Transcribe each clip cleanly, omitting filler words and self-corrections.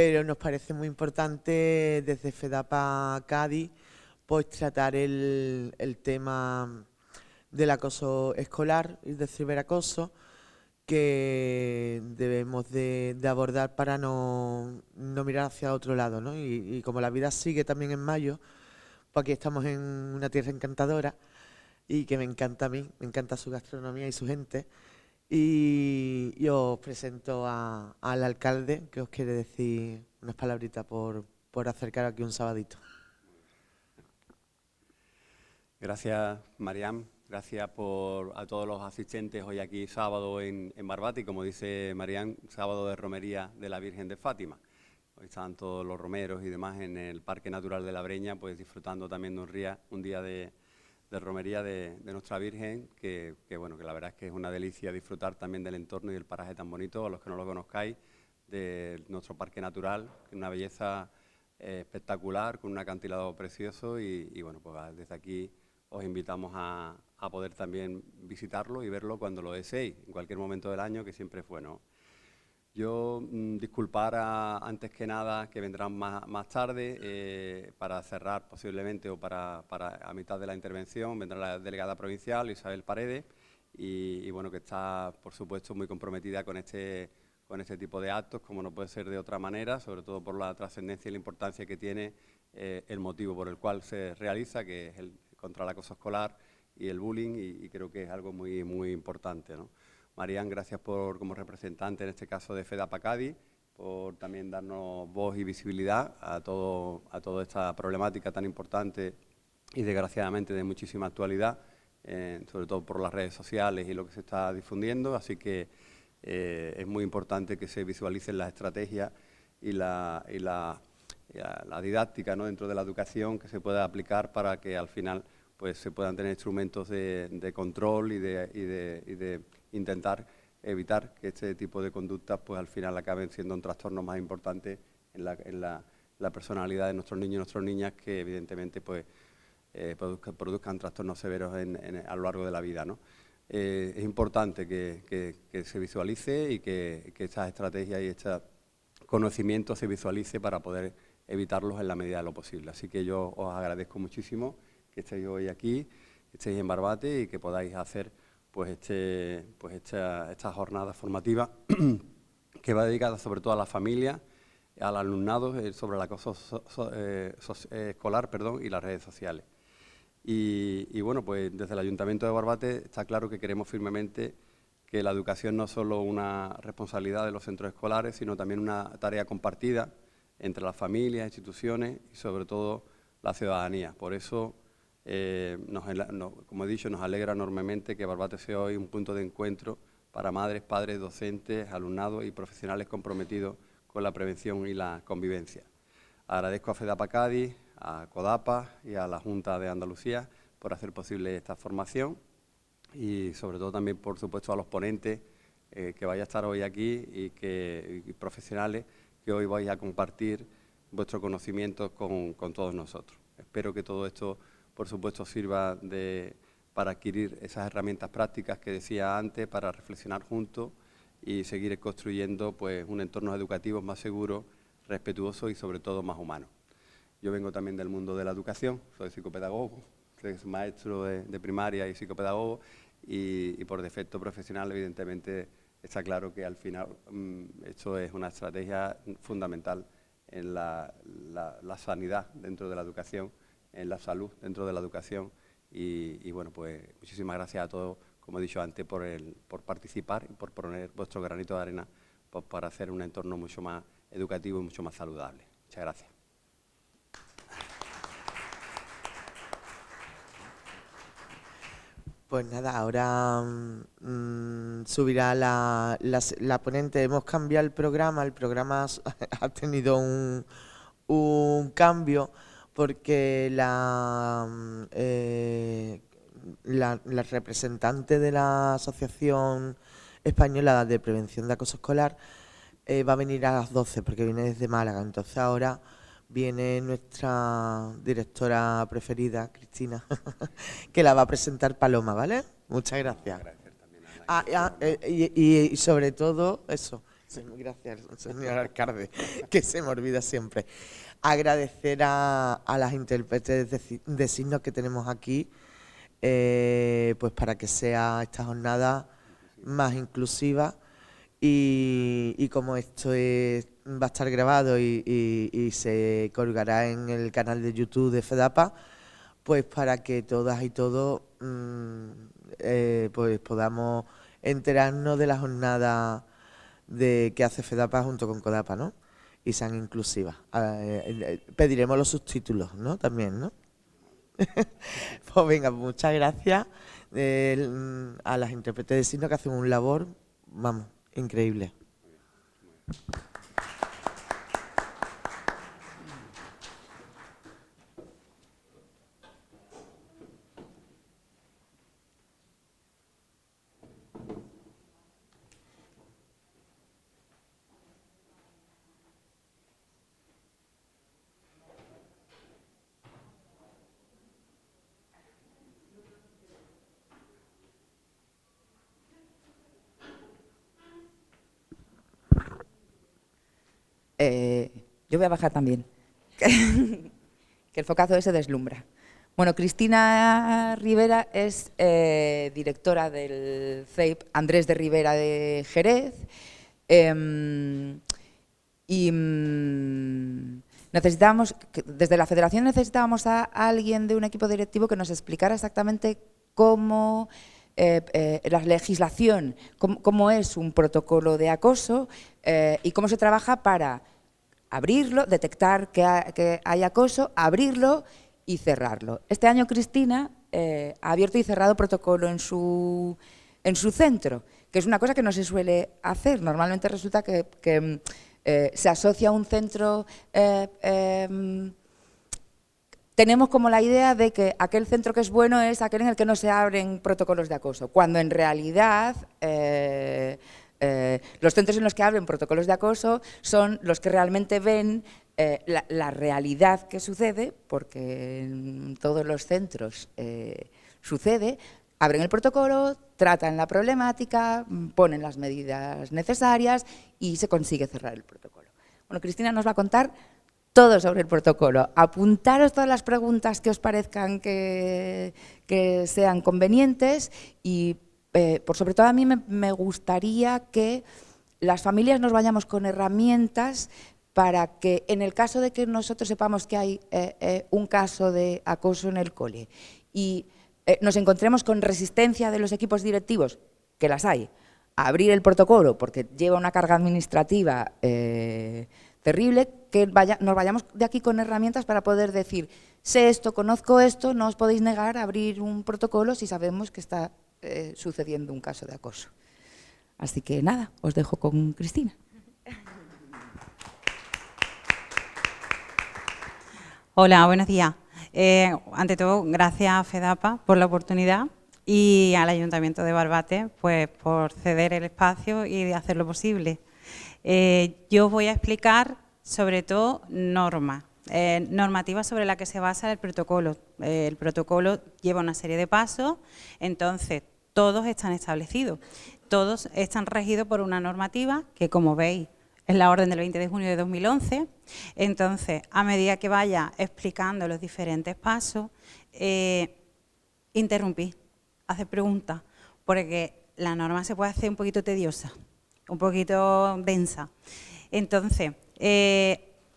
pero nos parece muy importante desde FEDAPA Cádiz pues tratar el tema del acoso escolar y del ciberacoso que debemos de abordar para no mirar hacia otro lado, ¿no? Y como la vida sigue también en mayo, pues aquí estamos en una tierra encantadora y que me encanta a mí, me encanta su gastronomía y su gente. Y os presento al alcalde, que os quiere decir unas palabritas por acercar aquí un sabadito. Gracias, Mariam. Gracias a todos los asistentes hoy aquí sábado en Barbate, y como dice Mariam, sábado de romería de la Virgen de Fátima. Hoy están todos los romeros y demás en el Parque Natural de la Breña, pues disfrutando también de un día de romería de nuestra Virgen, que bueno, que la verdad es que es una delicia disfrutar también del entorno y del paraje tan bonito, a los que no lo conozcáis, de nuestro Parque Natural, que es una belleza espectacular, con un acantilado precioso y bueno, pues desde aquí os invitamos a poder también visitarlo y verlo cuando lo deseéis, en cualquier momento del año, que siempre es bueno. Yo disculpar antes que nada que vendrán más tarde para cerrar posiblemente o para a mitad de la intervención vendrá la delegada provincial Isabel Paredes y bueno, que está por supuesto muy comprometida con este tipo de actos, como no puede ser de otra manera, sobre todo por la trascendencia y la importancia que tiene el motivo por el cual se realiza, que es el contra el acoso escolar y el bullying, y creo que es algo muy, muy importante, ¿no? Marian, gracias como representante, en este caso de FEDAPA Cádiz, por también darnos voz y visibilidad a toda esta problemática tan importante y desgraciadamente de muchísima actualidad, sobre todo por las redes sociales y lo que se está difundiendo, así que es muy importante que se visualicen las estrategias y la didáctica, ¿no?, dentro de la educación que se pueda aplicar para que al final pues se puedan tener instrumentos de control y de intentar evitar que este tipo de conductas pues al final acaben siendo un trastorno más importante en la personalidad de nuestros niños y nuestras niñas, que evidentemente pues produzcan trastornos severos a lo largo de la vida, ¿no? Es importante que se visualice y que estas estrategias y este conocimiento se visualice para poder evitarlos en la medida de lo posible. Así que yo os agradezco muchísimo que estéis hoy aquí, que estéis en Barbate y que podáis hacer pues esta jornada formativa que va dedicada sobre todo a las familias, al alumnado, sobre el acoso escolar, y las redes sociales. Y bueno, pues desde el Ayuntamiento de Barbate está claro que queremos firmemente que la educación no es solo una responsabilidad de los centros escolares, sino también una tarea compartida entre las familias, instituciones y sobre todo la ciudadanía. Por eso, como he dicho, nos alegra enormemente que Barbate sea hoy un punto de encuentro para madres, padres, docentes, alumnados y profesionales comprometidos con la prevención y la convivencia. Agradezco a FEDAPA Cádiz, a CODAPA y a la Junta de Andalucía por hacer posible esta formación y sobre todo también, por supuesto, a los ponentes que vaya a estar hoy aquí y profesionales que hoy vais a compartir vuestro conocimiento con todos nosotros. Espero que todo esto, por supuesto, sirva para adquirir esas herramientas prácticas que decía antes, para reflexionar juntos y seguir construyendo pues un entorno educativo más seguro, respetuoso y sobre todo más humano. Yo vengo también del mundo de la educación, soy psicopedagogo, soy maestro de primaria y psicopedagogo y por defecto profesional evidentemente está claro que al final esto es una estrategia fundamental en la sanidad dentro de la educación, en la salud dentro de la educación y bueno, pues muchísimas gracias a todos, como he dicho antes, por participar y por poner vuestro granito de arena pues, para hacer un entorno mucho más educativo y mucho más saludable. Muchas gracias. Pues nada, ahora subirá la ponente. Hemos cambiado el programa ha tenido un cambio porque la representante de la Asociación Española de Prevención de Acoso Escolar va a venir a las 12 porque viene desde Málaga. Entonces ahora viene nuestra directora preferida, Cristina, que la va a presentar Paloma, ¿vale? Muchas gracias. Y sobre todo, eso, Gracias, señor alcalde, que se me olvida siempre. Agradecer a las intérpretes de signos que tenemos aquí, pues para que sea esta jornada más inclusiva y como esto va a estar grabado y se colgará en el canal de YouTube de FEDAPA, pues para que todas y todos pues podamos enterarnos de la jornada que hace FEDAPA junto con CODAPA, ¿no? Y sean inclusivas. Pediremos los subtítulos, ¿no? También, ¿no? Pues venga, muchas gracias a las intérpretes de signos que hacen un labor, vamos, increíble. Yo voy a bajar también, que el focazo se deslumbra. Bueno, Cristina Rivera es directora del CEIP Andrés de Rivera de Jerez necesitábamos, desde la Federación necesitábamos a alguien de un equipo directivo que nos explicara exactamente cómo la legislación, cómo es un protocolo de acoso y cómo se trabaja para abrirlo, detectar que hay acoso, abrirlo y cerrarlo. Este año Cristina ha abierto y cerrado protocolo en su centro, que es una cosa que no se suele hacer. Normalmente resulta que se asocia a un centro, tenemos como la idea de que aquel centro que es bueno es aquel en el que no se abren protocolos de acoso, cuando en realidad los centros en los que abren protocolos de acoso son los que realmente ven la realidad que sucede, porque en todos los centros sucede, abren el protocolo, tratan la problemática, ponen las medidas necesarias y se consigue cerrar el protocolo. Bueno, Cristina nos va a contar todo sobre el protocolo. Apuntaros todas las preguntas que os parezcan que sean convenientes y por sobre todo a mí me gustaría que las familias nos vayamos con herramientas para que en el caso de que nosotros sepamos que hay un caso de acoso en el cole y nos encontremos con resistencia de los equipos directivos, que las hay, a abrir el protocolo porque lleva una carga administrativa terrible, que nos vayamos de aquí con herramientas para poder decir, sé esto, conozco esto, no os podéis negar a abrir un protocolo si sabemos que está sucediendo un caso de acoso. Así que nada, os dejo con Cristina. Hola, buenos días. Ante todo, gracias a FEDAPA por la oportunidad y al Ayuntamiento de Barbate pues, por ceder el espacio y hacerlo posible. Yo os voy a explicar sobre todo normas, normativas sobre la que se basa el protocolo. El protocolo lleva una serie de pasos, entonces todos están establecidos, todos están regidos por una normativa que, como veis, es la orden del 20 de junio de 2011. Entonces, a medida que vaya explicando los diferentes pasos, interrumpir, hacer preguntas, porque la norma se puede hacer un poquito tediosa, un poquito densa. Entonces,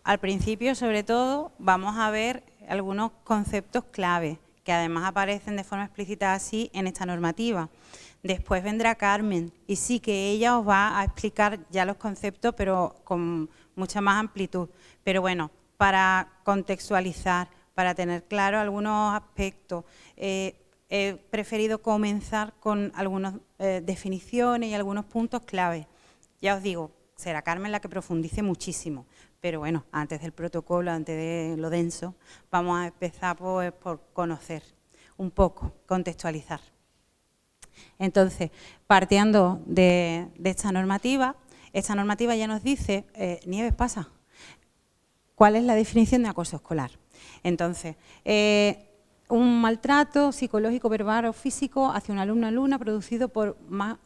al principio, sobre todo, vamos a ver algunos conceptos clave, que además aparecen de forma explícita así en esta normativa. Después vendrá Carmen y sí que ella os va a explicar ya los conceptos, pero con mucha más amplitud. Pero bueno, para contextualizar, para tener claro algunos aspectos, he preferido comenzar con algunas definiciones y algunos puntos clave. Ya os digo, será Carmen la que profundice muchísimo, pero bueno, antes del protocolo, antes de lo denso, vamos a empezar pues, por conocer un poco, contextualizar. Entonces, partiendo de esta normativa ya nos dice, Nieves, pasa, ¿cuál es la definición de acoso escolar? Entonces, un maltrato psicológico, verbal o físico hacia un alumno o alumna producido por más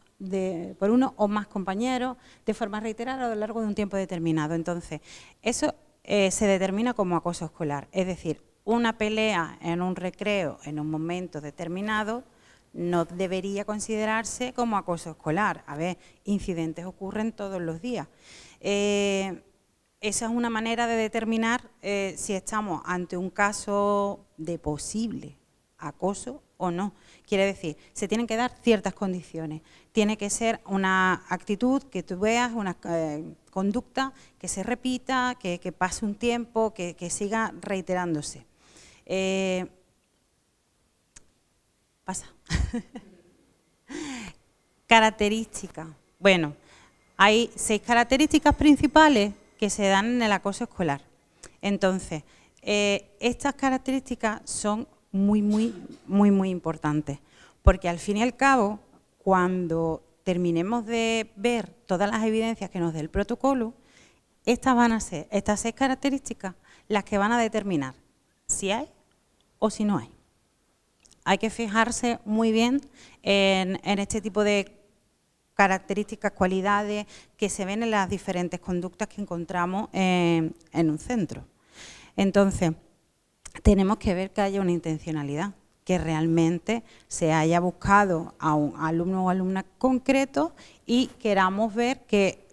por uno o más compañeros de forma reiterada a lo largo de un tiempo determinado. Entonces, eso se determina como acoso escolar, es decir, una pelea en un recreo en un momento determinado no debería considerarse como acoso escolar. A ver, incidentes ocurren todos los días. Esa es una manera de determinar si estamos ante un caso de posible acoso o no. Quiere decir, se tienen que dar ciertas condiciones. Tiene que ser una actitud que tú veas, una conducta que se repita, que pase un tiempo, que siga reiterándose. Pasa. Características. Bueno, hay 6 características principales que se dan en el acoso escolar. Entonces, estas características son muy importantes, porque al fin y al cabo, cuando terminemos de ver todas las evidencias que nos dé el protocolo, estas van a ser, estas 6 características, las que van a determinar si hay o si no hay. Hay que fijarse muy bien en este tipo de características, cualidades que se ven en las diferentes conductas que encontramos en un centro. Entonces, tenemos que ver que haya una intencionalidad, que realmente se haya buscado a un alumno o alumna concreto y queramos ver que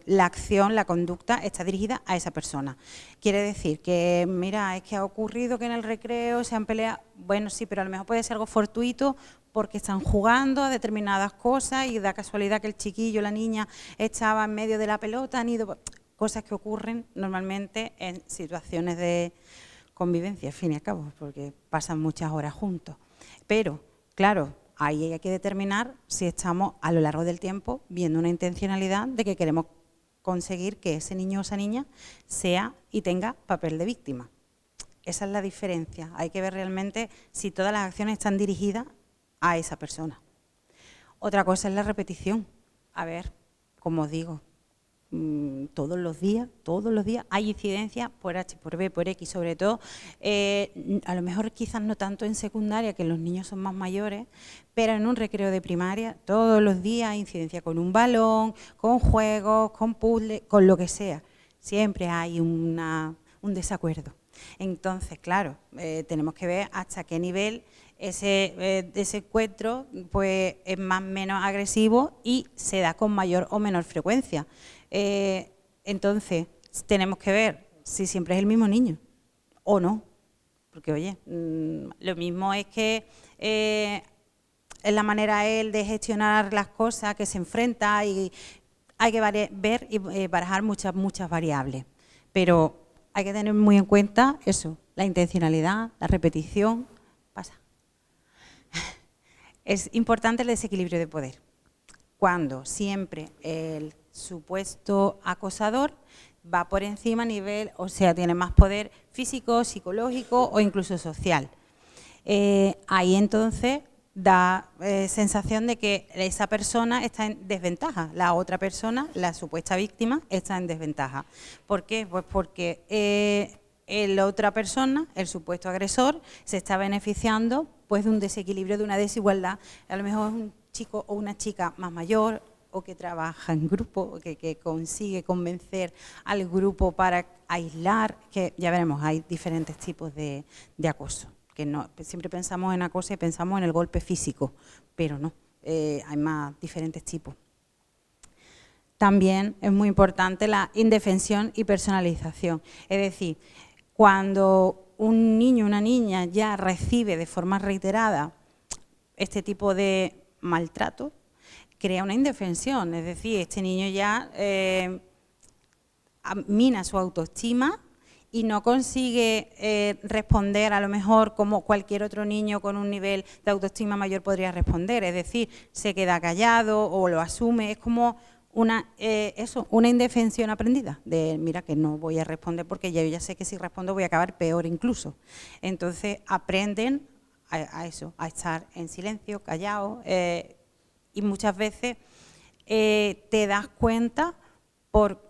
la acción, la conducta está dirigida a esa persona. Quiere decir que, mira, es que ha ocurrido que en el recreo se han peleado. Bueno, sí, pero a lo mejor puede ser algo fortuito porque están jugando a determinadas cosas y da casualidad que el chiquillo, la niña, estaba en medio de la pelota, han ido. Cosas que ocurren normalmente en situaciones de convivencia, al fin y al cabo, porque pasan muchas horas juntos. Pero, claro, ahí hay que determinar si estamos a lo largo del tiempo viendo una intencionalidad de que queremos conseguir que ese niño o esa niña sea y tenga papel de víctima. Esa es la diferencia. Hay que ver realmente si todas las acciones están dirigidas a esa persona. Otra cosa es la repetición. A ver, como os digo, todos los días hay incidencias por H, por B, por X, sobre todo, a lo mejor quizás no tanto en secundaria, que los niños son más mayores, pero en un recreo de primaria, todos los días hay incidencia con un balón, con juegos, con puzzles, con lo que sea. Siempre hay un desacuerdo. Entonces, claro, tenemos que ver hasta qué nivel ese encuentro pues, es más o menos agresivo y se da con mayor o menor frecuencia. Entonces, tenemos que ver si siempre es el mismo niño o no. Porque, oye, lo mismo es que es la manera él de gestionar las cosas, que se enfrenta y hay que ver y barajar muchas variables. Pero hay que tener muy en cuenta eso, la intencionalidad, la repetición. Pasa. Es importante el desequilibrio de poder. Cuando siempre el supuesto acosador va por encima a nivel, o sea, tiene más poder físico, psicológico o incluso social. Ahí entonces da sensación de que esa persona está en desventaja, la otra persona, la supuesta víctima, está en desventaja. ¿Por qué? Pues porque la otra persona, el supuesto agresor, se está beneficiando pues, de un desequilibrio, de una desigualdad. A lo mejor es un chico o una chica más mayor o que trabaja en grupo, que consigue convencer al grupo para aislar, que ya veremos, hay diferentes tipos de acoso. Que no, siempre pensamos en acoso y pensamos en el golpe físico, pero no, hay más diferentes tipos. También es muy importante la indefensión y personalización, es decir, cuando un niño o una niña ya recibe de forma reiterada este tipo de maltrato, crea una indefensión, es decir, este niño ya mina su autoestima y no consigue responder a lo mejor como cualquier otro niño con un nivel de autoestima mayor podría responder, es decir, se queda callado o lo asume, es como una indefensión aprendida, de mira que no voy a responder porque yo ya sé que si respondo voy a acabar peor incluso. Entonces aprenden a eso, a estar en silencio, callado, y muchas veces te das cuenta por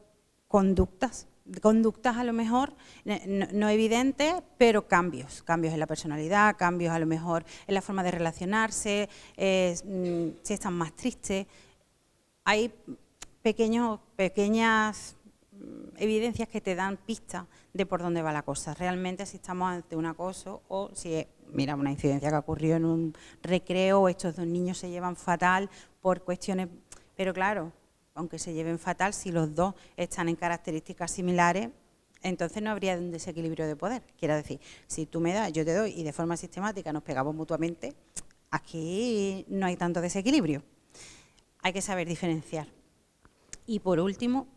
conductas conductas a lo mejor no evidentes, pero cambios en la personalidad, cambios a lo mejor en la forma de relacionarse, si están más tristes. Hay pequeñas evidencias que te dan pistas de por dónde va la cosa. Realmente si estamos ante un acoso o si es, mira, una incidencia que ocurrió en un recreo, estos dos niños se llevan fatal por cuestiones, pero claro, aunque se lleven fatal, si los dos están en características similares, entonces no habría un desequilibrio de poder. Quiero decir, si tú me das, yo te doy y de forma sistemática nos pegamos mutuamente, aquí no hay tanto desequilibrio. Hay que saber diferenciar. Y por último,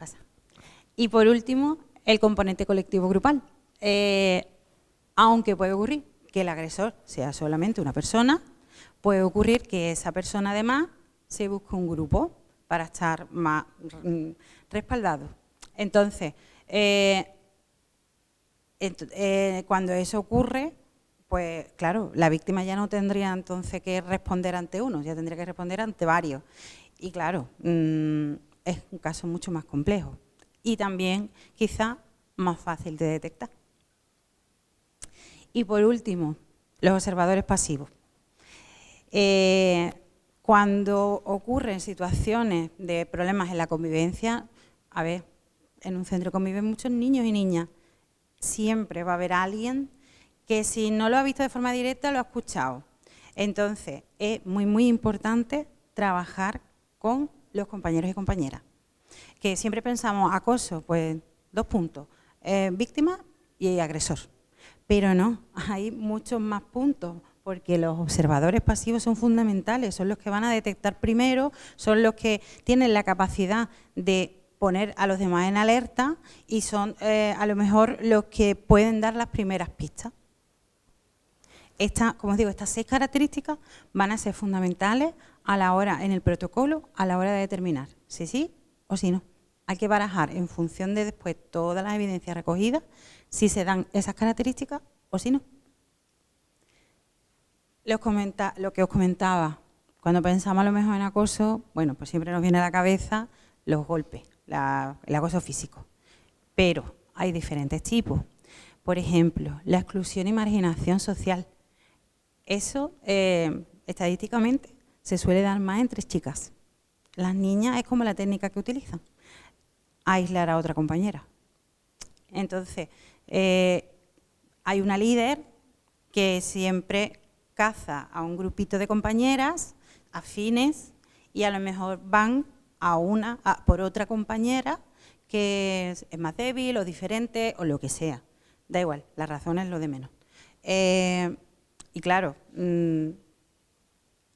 el componente colectivo grupal. Aunque puede ocurrir que el agresor sea solamente una persona, puede ocurrir que esa persona además se busque un grupo para estar más respaldado. Entonces, cuando eso ocurre, pues claro, la víctima ya no tendría entonces que responder ante uno, ya tendría que responder ante varios. Y claro, es un caso mucho más complejo y también quizá más fácil de detectar. Y por último, los observadores pasivos. Cuando ocurren situaciones de problemas en la convivencia, a ver, en un centro conviven muchos niños y niñas, siempre va a haber alguien que si no lo ha visto de forma directa, lo ha escuchado. Entonces, es muy importante trabajar con los compañeros y compañeras. Que siempre pensamos acoso, pues 2 puntos, víctima y agresor. Pero no, hay muchos más puntos, porque los observadores pasivos son fundamentales, son los que van a detectar primero, son los que tienen la capacidad de poner a los demás en alerta y son a lo mejor los que pueden dar las primeras pistas. Como os digo, estas 6 características van a ser fundamentales a la hora, en el protocolo, a la hora de determinar si sí o si no. Hay que barajar en función de después todas las evidencias recogidas, si se dan esas características o si no. Lo que os comentaba, cuando pensamos a lo mejor en acoso, bueno, pues siempre nos viene a la cabeza los golpes, el acoso físico. Pero hay diferentes tipos. Por ejemplo, la exclusión y marginación social. Eso, estadísticamente, se suele dar más entre chicas. Las niñas es como la técnica que utilizan, aislar a otra compañera. Entonces, hay una líder que siempre caza a un grupito de compañeras afines y a lo mejor van por otra compañera que es más débil o diferente o lo que sea. Da igual, la razón es lo de menos. Y claro,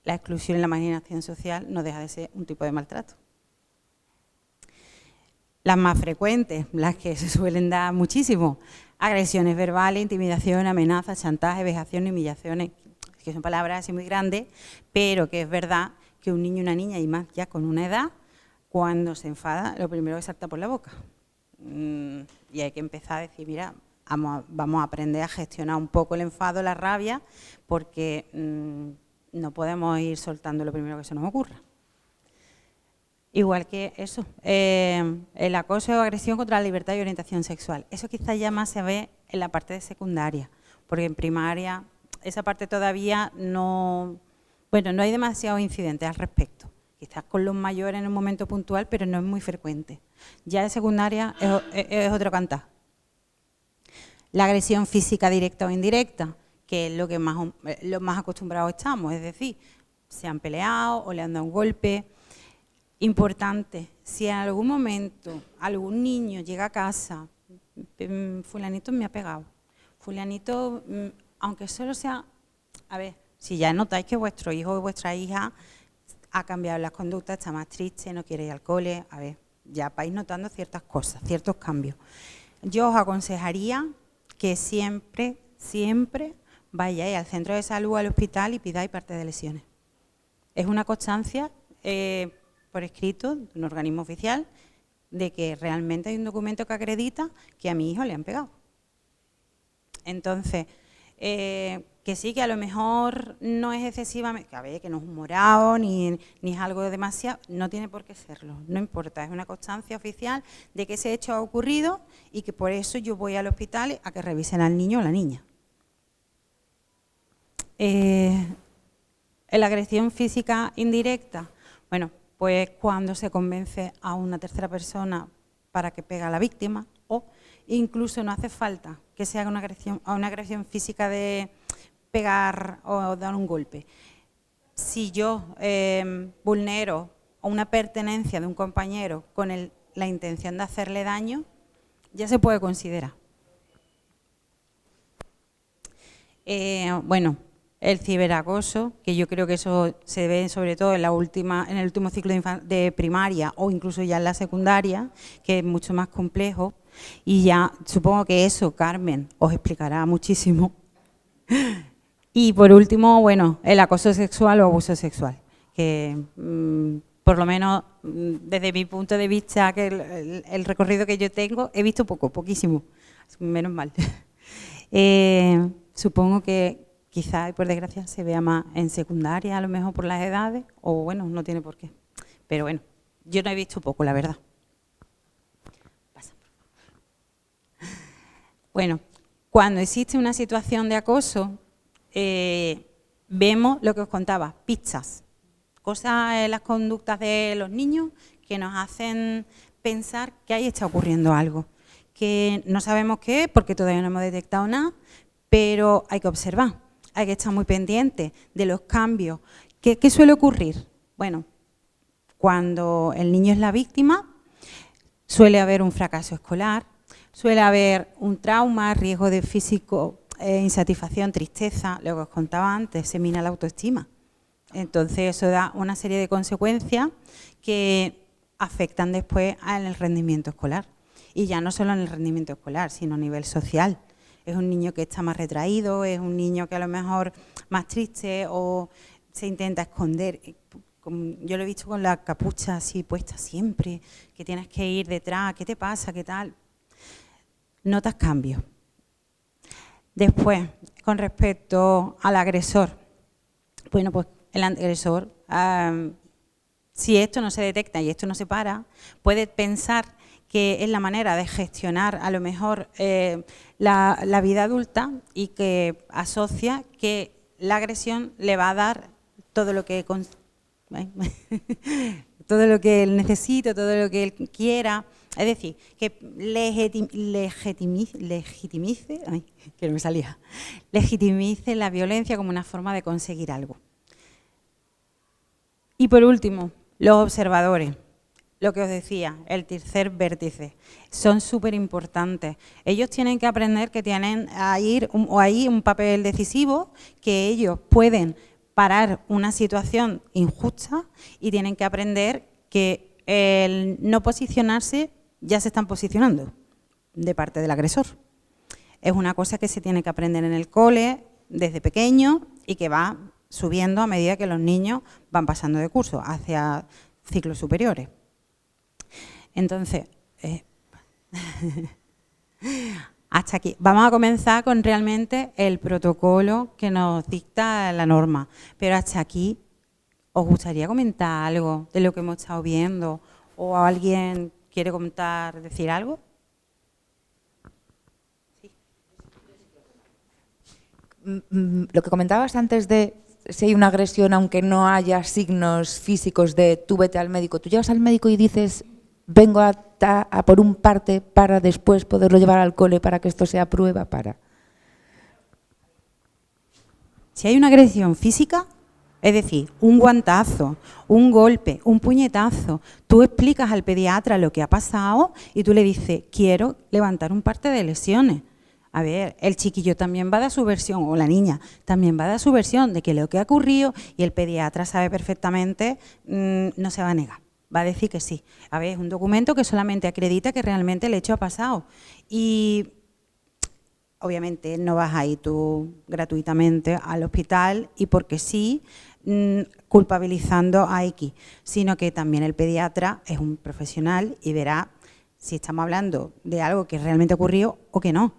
la exclusión y la marginación social no deja de ser un tipo de maltrato. Las más frecuentes, las que se suelen dar muchísimo, agresiones verbales, intimidación, amenazas, chantaje, vejación, humillaciones, que son palabras así muy grandes, pero que es verdad que un niño y una niña, y más ya con una edad, cuando se enfada, lo primero que salta por la boca. Y hay que empezar a decir, mira, vamos a aprender a gestionar un poco el enfado, la rabia, porque no podemos ir soltando lo primero que se nos ocurra. Igual que eso, el acoso o agresión contra la libertad y orientación sexual. Eso quizás ya más se ve en la parte de secundaria, porque en primaria esa parte todavía no hay demasiados incidentes al respecto. Quizás con los mayores en un momento puntual, pero no es muy frecuente. Ya en secundaria es otro cantar. La agresión física directa o indirecta, que es lo más acostumbrados estamos, es decir, se han peleado o le han dado un golpe. Importante, si en algún momento algún niño llega a casa, fulanito me ha pegado, fulanito, aunque solo sea, a ver, si ya notáis que vuestro hijo o vuestra hija ha cambiado las conductas, está más triste, no quiere ir al cole, a ver, ya vais notando ciertas cosas, ciertos cambios. Yo os aconsejaría que siempre vayáis al centro de salud, al hospital y pidáis parte de lesiones. Es una constancia por escrito de un organismo oficial de que realmente hay un documento que acredita que a mi hijo le han pegado. Entonces, Que sí, que a lo mejor no es excesivamente, que a ver, que no es un morado ni es algo demasiado, no tiene por qué serlo, no importa, es una constancia oficial de que ese hecho ha ocurrido y que por eso yo voy al hospital a que revisen al niño o la niña. La agresión física indirecta, bueno, pues cuando se convence a una tercera persona para que pegue a la víctima, o incluso no hace falta que se haga una agresión física de pegar o dar un golpe. Si yo vulnero una pertenencia de un compañero con la intención de hacerle daño, ya se puede considerar. Bueno, el ciberacoso, que yo creo que eso se ve sobre todo en el último ciclo de primaria o incluso ya en la secundaria, que es mucho más complejo, y ya supongo que eso Carmen os explicará muchísimo. Y por último, bueno, el acoso sexual o abuso sexual, que por lo menos desde mi punto de vista, que el recorrido que yo tengo, he visto poquísimo, menos mal. Supongo que quizá, y por desgracia, se vea más en secundaria, a lo mejor por las edades, o bueno, no tiene por qué. Pero bueno, yo no he visto poco, la verdad. Pasa. Bueno, cuando existe una situación de acoso, vemos lo que os contaba, pistas, cosas en las conductas de los niños que nos hacen pensar que ahí está ocurriendo algo, que no sabemos qué es porque todavía no hemos detectado nada, pero hay que observar, hay que estar muy pendientes de los cambios. ¿Qué suele ocurrir? Bueno, cuando el niño es la víctima, suele haber un fracaso escolar, suele haber un trauma, riesgo de físico, insatisfacción, tristeza, lo que os contaba antes, se mina la autoestima. Entonces eso da una serie de consecuencias que afectan después al rendimiento escolar. Y ya no solo en el rendimiento escolar, sino a nivel social. Es un niño que está más retraído, es un niño que a lo mejor más triste o se intenta esconder. Yo lo he visto con la capucha así puesta siempre, que tienes que ir detrás, ¿qué te pasa? ¿Qué tal? Notas cambios. Después, con respecto al agresor, bueno, pues el agresor, si esto no se detecta y esto no se para, puede pensar que es la manera de gestionar a lo mejor la vida adulta y que asocia que la agresión le va a dar todo lo que todo lo que él necesita, todo lo que él quiera. Es decir, que legitimice la violencia como una forma de conseguir algo. Y por último, los observadores. Lo que os decía, el tercer vértice, son súper importantes. Ellos tienen que aprender que tienen ahí un papel decisivo, que ellos pueden parar una situación injusta y tienen que aprender que el no posicionarse ya se están posicionando de parte del agresor. Es una cosa que se tiene que aprender en el cole desde pequeño y que va subiendo a medida que los niños van pasando de curso hacia ciclos superiores. Entonces, hasta aquí. Vamos a comenzar con realmente el protocolo que nos dicta la norma. Pero hasta aquí, ¿os gustaría comentar algo de lo que hemos estado viendo? ¿O alguien quiere comentar, decir algo? Sí. Lo que comentabas antes de si hay una agresión, aunque no haya signos físicos de tú vete al médico, tú llegas al médico y dices vengo a por un parte para después poderlo llevar al cole para que esto sea prueba para. Si hay una agresión física, es decir, un guantazo, un golpe, un puñetazo, tú explicas al pediatra lo que ha pasado y tú le dices, quiero levantar un parte de lesiones. A ver, el chiquillo también va a dar su versión, o la niña también va a dar su versión de que lo que ha ocurrido y el pediatra sabe perfectamente, no se va a negar. Va a decir que sí. A ver, es un documento que solamente acredita que realmente el hecho ha pasado. Y obviamente no vas a ir tú gratuitamente al hospital y porque sí, culpabilizando a X, sino que también el pediatra es un profesional y verá si estamos hablando de algo que realmente ocurrió o que no.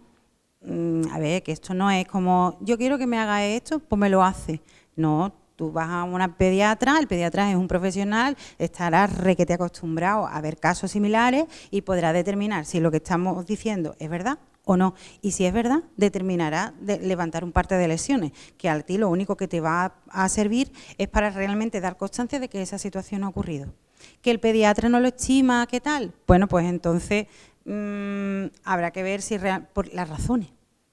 a ver, que esto no es como, yo quiero que me haga esto, pues me lo hace. No, tú vas a una pediatra, el pediatra es un profesional, estará requete acostumbrado a ver casos similares y podrá determinar si lo que estamos diciendo es verdad o no. Y si es verdad, determinará levantar un parte de lesiones, que a ti lo único que te va a servir es para realmente dar constancia de que esa situación ha ocurrido. ¿Que el pediatra no lo estima, qué tal? Bueno, pues entonces habrá que ver si por las razones,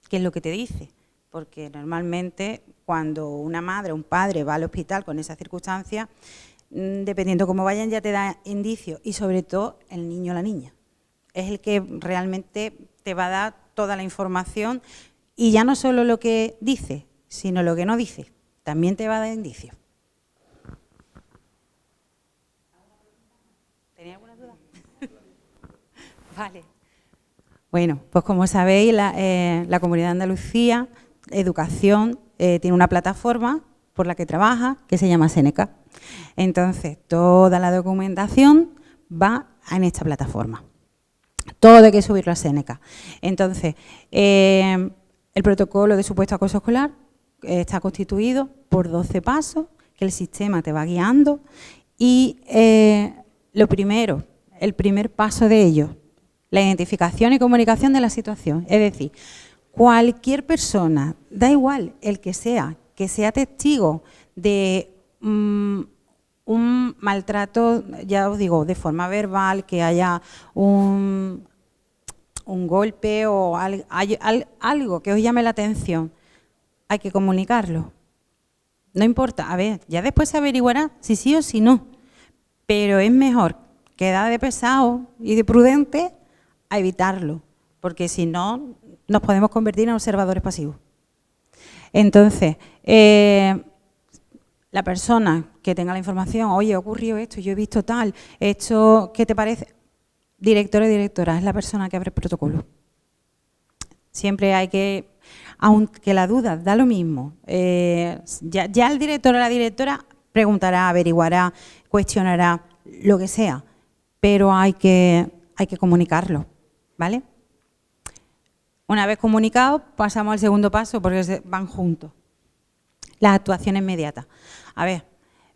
qué es lo que te dice. Porque normalmente cuando una madre o un padre va al hospital con esa circunstancia, dependiendo cómo vayan, ya te da indicios. Y sobre todo el niño o la niña. Es el que realmente te va a dar toda la información y ya no solo lo que dice, sino lo que no dice. También te va a dar indicios. ¿Tenía alguna duda? Vale. Bueno, pues como sabéis, la Comunidad de Andalucía, Educación, tiene una plataforma por la que trabaja que se llama Seneca. Entonces, toda la documentación va en esta plataforma. Todo hay que subirlo a Seneca. Entonces, el protocolo de supuesto acoso escolar está constituido por 12 pasos que el sistema te va guiando y el primer paso de ello, la identificación y comunicación de la situación. Es decir, cualquier persona, da igual el que sea testigo de un maltrato, ya os digo, de forma verbal, que haya un golpe o algo que os llame la atención, hay que comunicarlo. No importa, a ver, ya después se averiguará si sí o si no, pero es mejor quedar de pesado y de prudente a evitarlo, porque si no nos podemos convertir en observadores pasivos. Entonces, la persona que tenga la información, oye, ocurrió esto, yo he visto tal, esto, ¿qué te parece? Director o directora es la persona que abre el protocolo. Siempre hay que, aunque la duda da lo mismo, ya el director o la directora preguntará, averiguará, cuestionará, lo que sea, pero hay que comunicarlo, ¿vale? Una vez comunicado, pasamos al segundo paso porque van juntos. Las actuaciones inmediatas. A ver,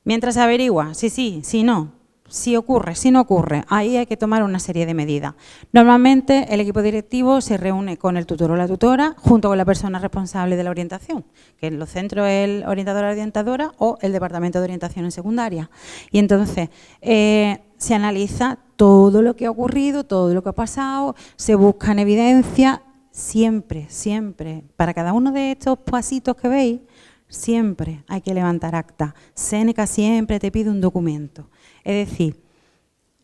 mientras se averigua si sí, si no, si ocurre, si no ocurre, ahí hay que tomar una serie de medidas. Normalmente el equipo directivo se reúne con el tutor o la tutora junto con la persona responsable de la orientación, que en los centros es el orientador o orientadora o el departamento de orientación en secundaria. Y entonces se analiza todo lo que ha ocurrido, todo lo que ha pasado, se buscan evidencias, siempre, siempre, para cada uno de estos pasitos que veis, siempre hay que levantar acta. Seneca siempre te pide un documento. Es decir,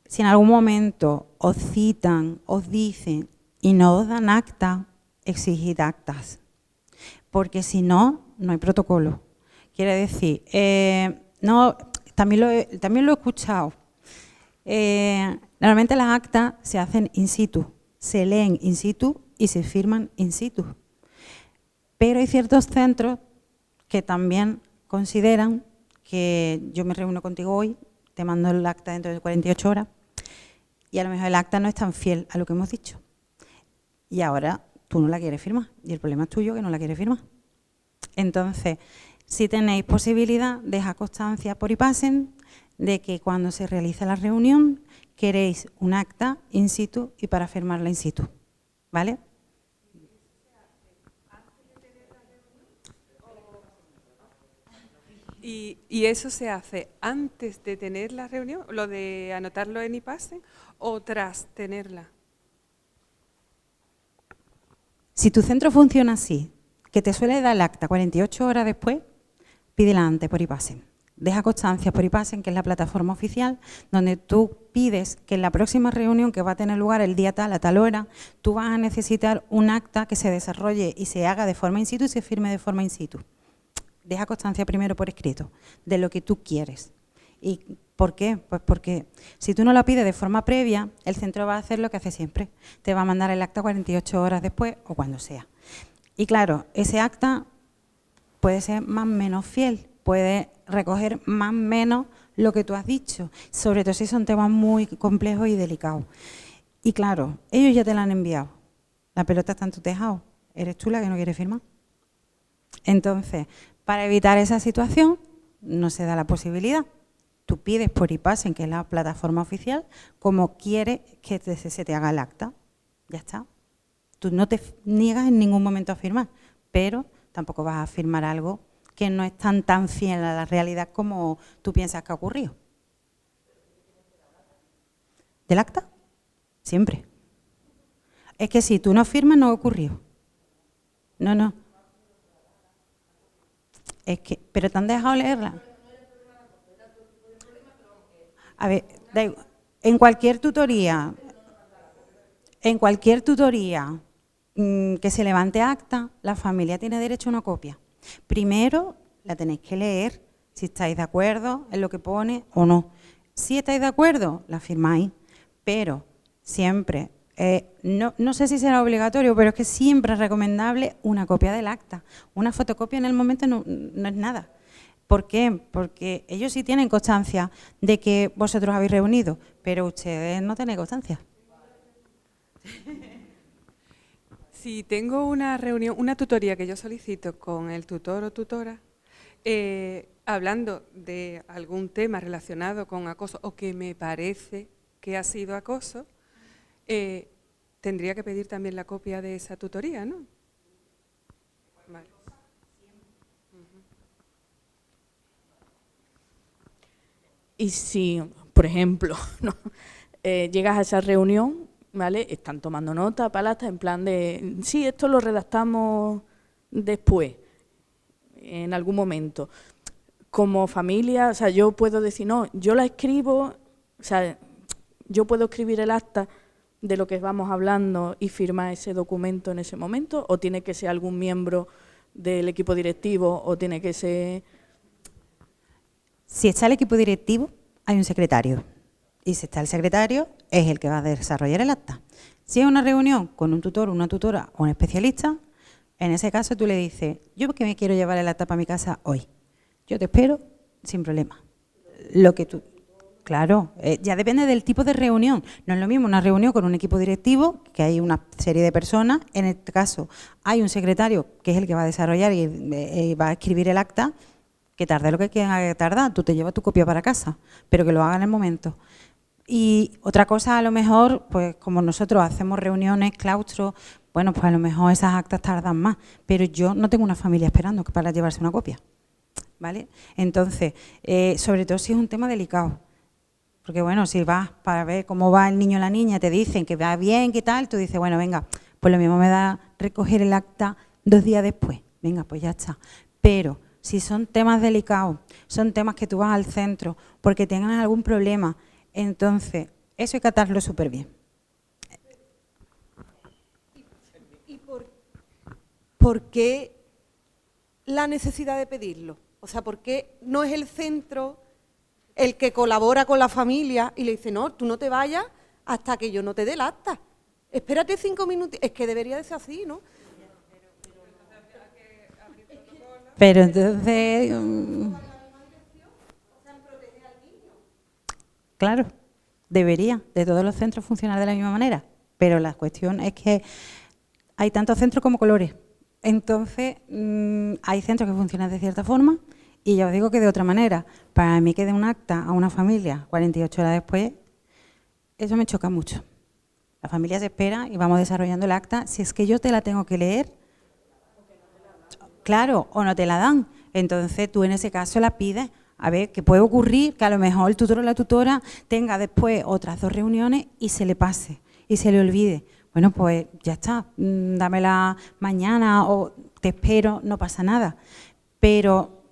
si en algún momento os citan, os dicen y no os dan acta, exigid actas. Porque si no, no hay protocolo. Quiere decir, no, también lo he escuchado. Normalmente las actas se hacen in situ, se leen in situ y se firman in situ. Pero hay ciertos centros que también consideran que yo me reúno contigo hoy, te mando el acta dentro de 48 horas y a lo mejor el acta no es tan fiel a lo que hemos dicho. Y ahora tú no la quieres firmar y el problema es tuyo que no la quieres firmar. Entonces, si tenéis posibilidad, deja constancia por IPASEN de que cuando se realice la reunión queréis un acta in situ y para firmarla in situ. ¿Vale? ¿Y eso se hace antes de tener la reunión, lo de anotarlo en IPASEN, o tras tenerla? Si tu centro funciona así, que te suele dar el acta 48 horas después, pídela antes por IPASEN. Deja constancia por IPASEN, que es la plataforma oficial, donde tú pides que en la próxima reunión que va a tener lugar el día tal, a tal hora, tú vas a necesitar un acta que se desarrolle y se haga de forma in situ y se firme de forma in situ. Deja constancia primero por escrito de lo que tú quieres. ¿Y por qué? Pues porque si tú no lo pides de forma previa, el centro va a hacer lo que hace siempre. Te va a mandar el acta 48 horas después o cuando sea. Y claro, ese acta puede ser más o menos fiel, puede recoger más o menos lo que tú has dicho, sobre todo si son temas muy complejos y delicados. Y claro, ellos ya te la han enviado, la pelota está en tu tejado. eres tú la que no quiere firmar. Entonces, para evitar esa situación, no se da la posibilidad. Tú pides por iPassen, que es la plataforma oficial, como quieres que se te haga el acta. Ya está. Tú no te niegas en ningún momento a firmar, pero tampoco vas a firmar algo que no es tan fiel a la realidad como tú piensas que ha ocurrido. ¿Del acta? Siempre. Es que si tú no firmas, no ha ocurrido. No. Es que, ¿pero te han dejado leerla? A ver, en cualquier tutoría que se levante acta, la familia tiene derecho a una copia. Primero la tenéis que leer, si estáis de acuerdo en lo que pone o no. Si estáis de acuerdo, la firmáis, pero siempre, no sé si será obligatorio, pero es que siempre es recomendable una copia del acta. Una fotocopia en el momento no es nada. ¿Por qué? Porque ellos sí tienen constancia de que vosotros habéis reunido, pero ustedes no tenéis constancia. Si tengo una reunión, una tutoría que yo solicito con el tutor o tutora, hablando de algún tema relacionado con acoso o que me parece que ha sido acoso, tendría que pedir también la copia de esa tutoría, ¿no? Vale. Y si, por ejemplo, ¿no? Llegas a esa reunión, ¿vale? Están tomando nota, palata, en plan de, sí, esto lo redactamos después, en algún momento. Como familia, o sea, yo puedo decir, no, yo la escribo, o sea, yo puedo escribir el acta de lo que vamos hablando y firmar ese documento en ese momento, o tiene que ser algún miembro del equipo directivo, o tiene que ser... Si está el equipo directivo, hay un secretario. Y si está el secretario, es el que va a desarrollar el acta. Si es una reunión con un tutor, una tutora o un especialista, en ese caso tú le dices, yo que me quiero llevar el acta para mi casa hoy. Yo te espero sin problema. Lo que tú... Claro, ya depende del tipo de reunión. No es lo mismo una reunión con un equipo directivo, que hay una serie de personas. En este caso, hay un secretario que es el que va a desarrollar y va a escribir el acta, que tarde lo que tenga que tardar, tú te llevas tu copia para casa, pero que lo haga en el momento. Y otra cosa, a lo mejor, pues como nosotros hacemos reuniones, claustros, bueno, pues a lo mejor esas actas tardan más, pero yo no tengo una familia esperando para llevarse una copia, ¿vale? Entonces, sobre todo si es un tema delicado, porque bueno, si vas para ver cómo va el niño o la niña, te dicen que va bien, que tal, tú dices, bueno, venga, pues lo mismo me da recoger el acta 2 días después, venga, pues ya está. Pero si son temas delicados, son temas que tú vas al centro porque tengan algún problema, entonces eso hay que atarlo súper bien. ¿Y por qué la necesidad de pedirlo? O sea, ¿por qué no es el centro el que colabora con la familia y le dice, no, tú no te vayas hasta que yo no te dé el acta? Espérate 5 minutos. Es que debería de ser así, ¿no? Pero entonces, claro, debería de todos los centros funcionar de la misma manera, pero la cuestión es que hay tantos centros como colores. Entonces, hay centros que funcionan de cierta forma y ya os digo que de otra manera. Para mí que dé un acta a una familia 48 horas después, eso me choca mucho. La familia se espera y vamos desarrollando el acta. Si es que yo te la tengo que leer, claro, o no te la dan. Entonces tú en ese caso la pides. A ver, que puede ocurrir que a lo mejor el tutor o la tutora tenga después otras 2 reuniones y se le pase y se le olvide. Bueno, pues ya está, dámela mañana o te espero, no pasa nada. Pero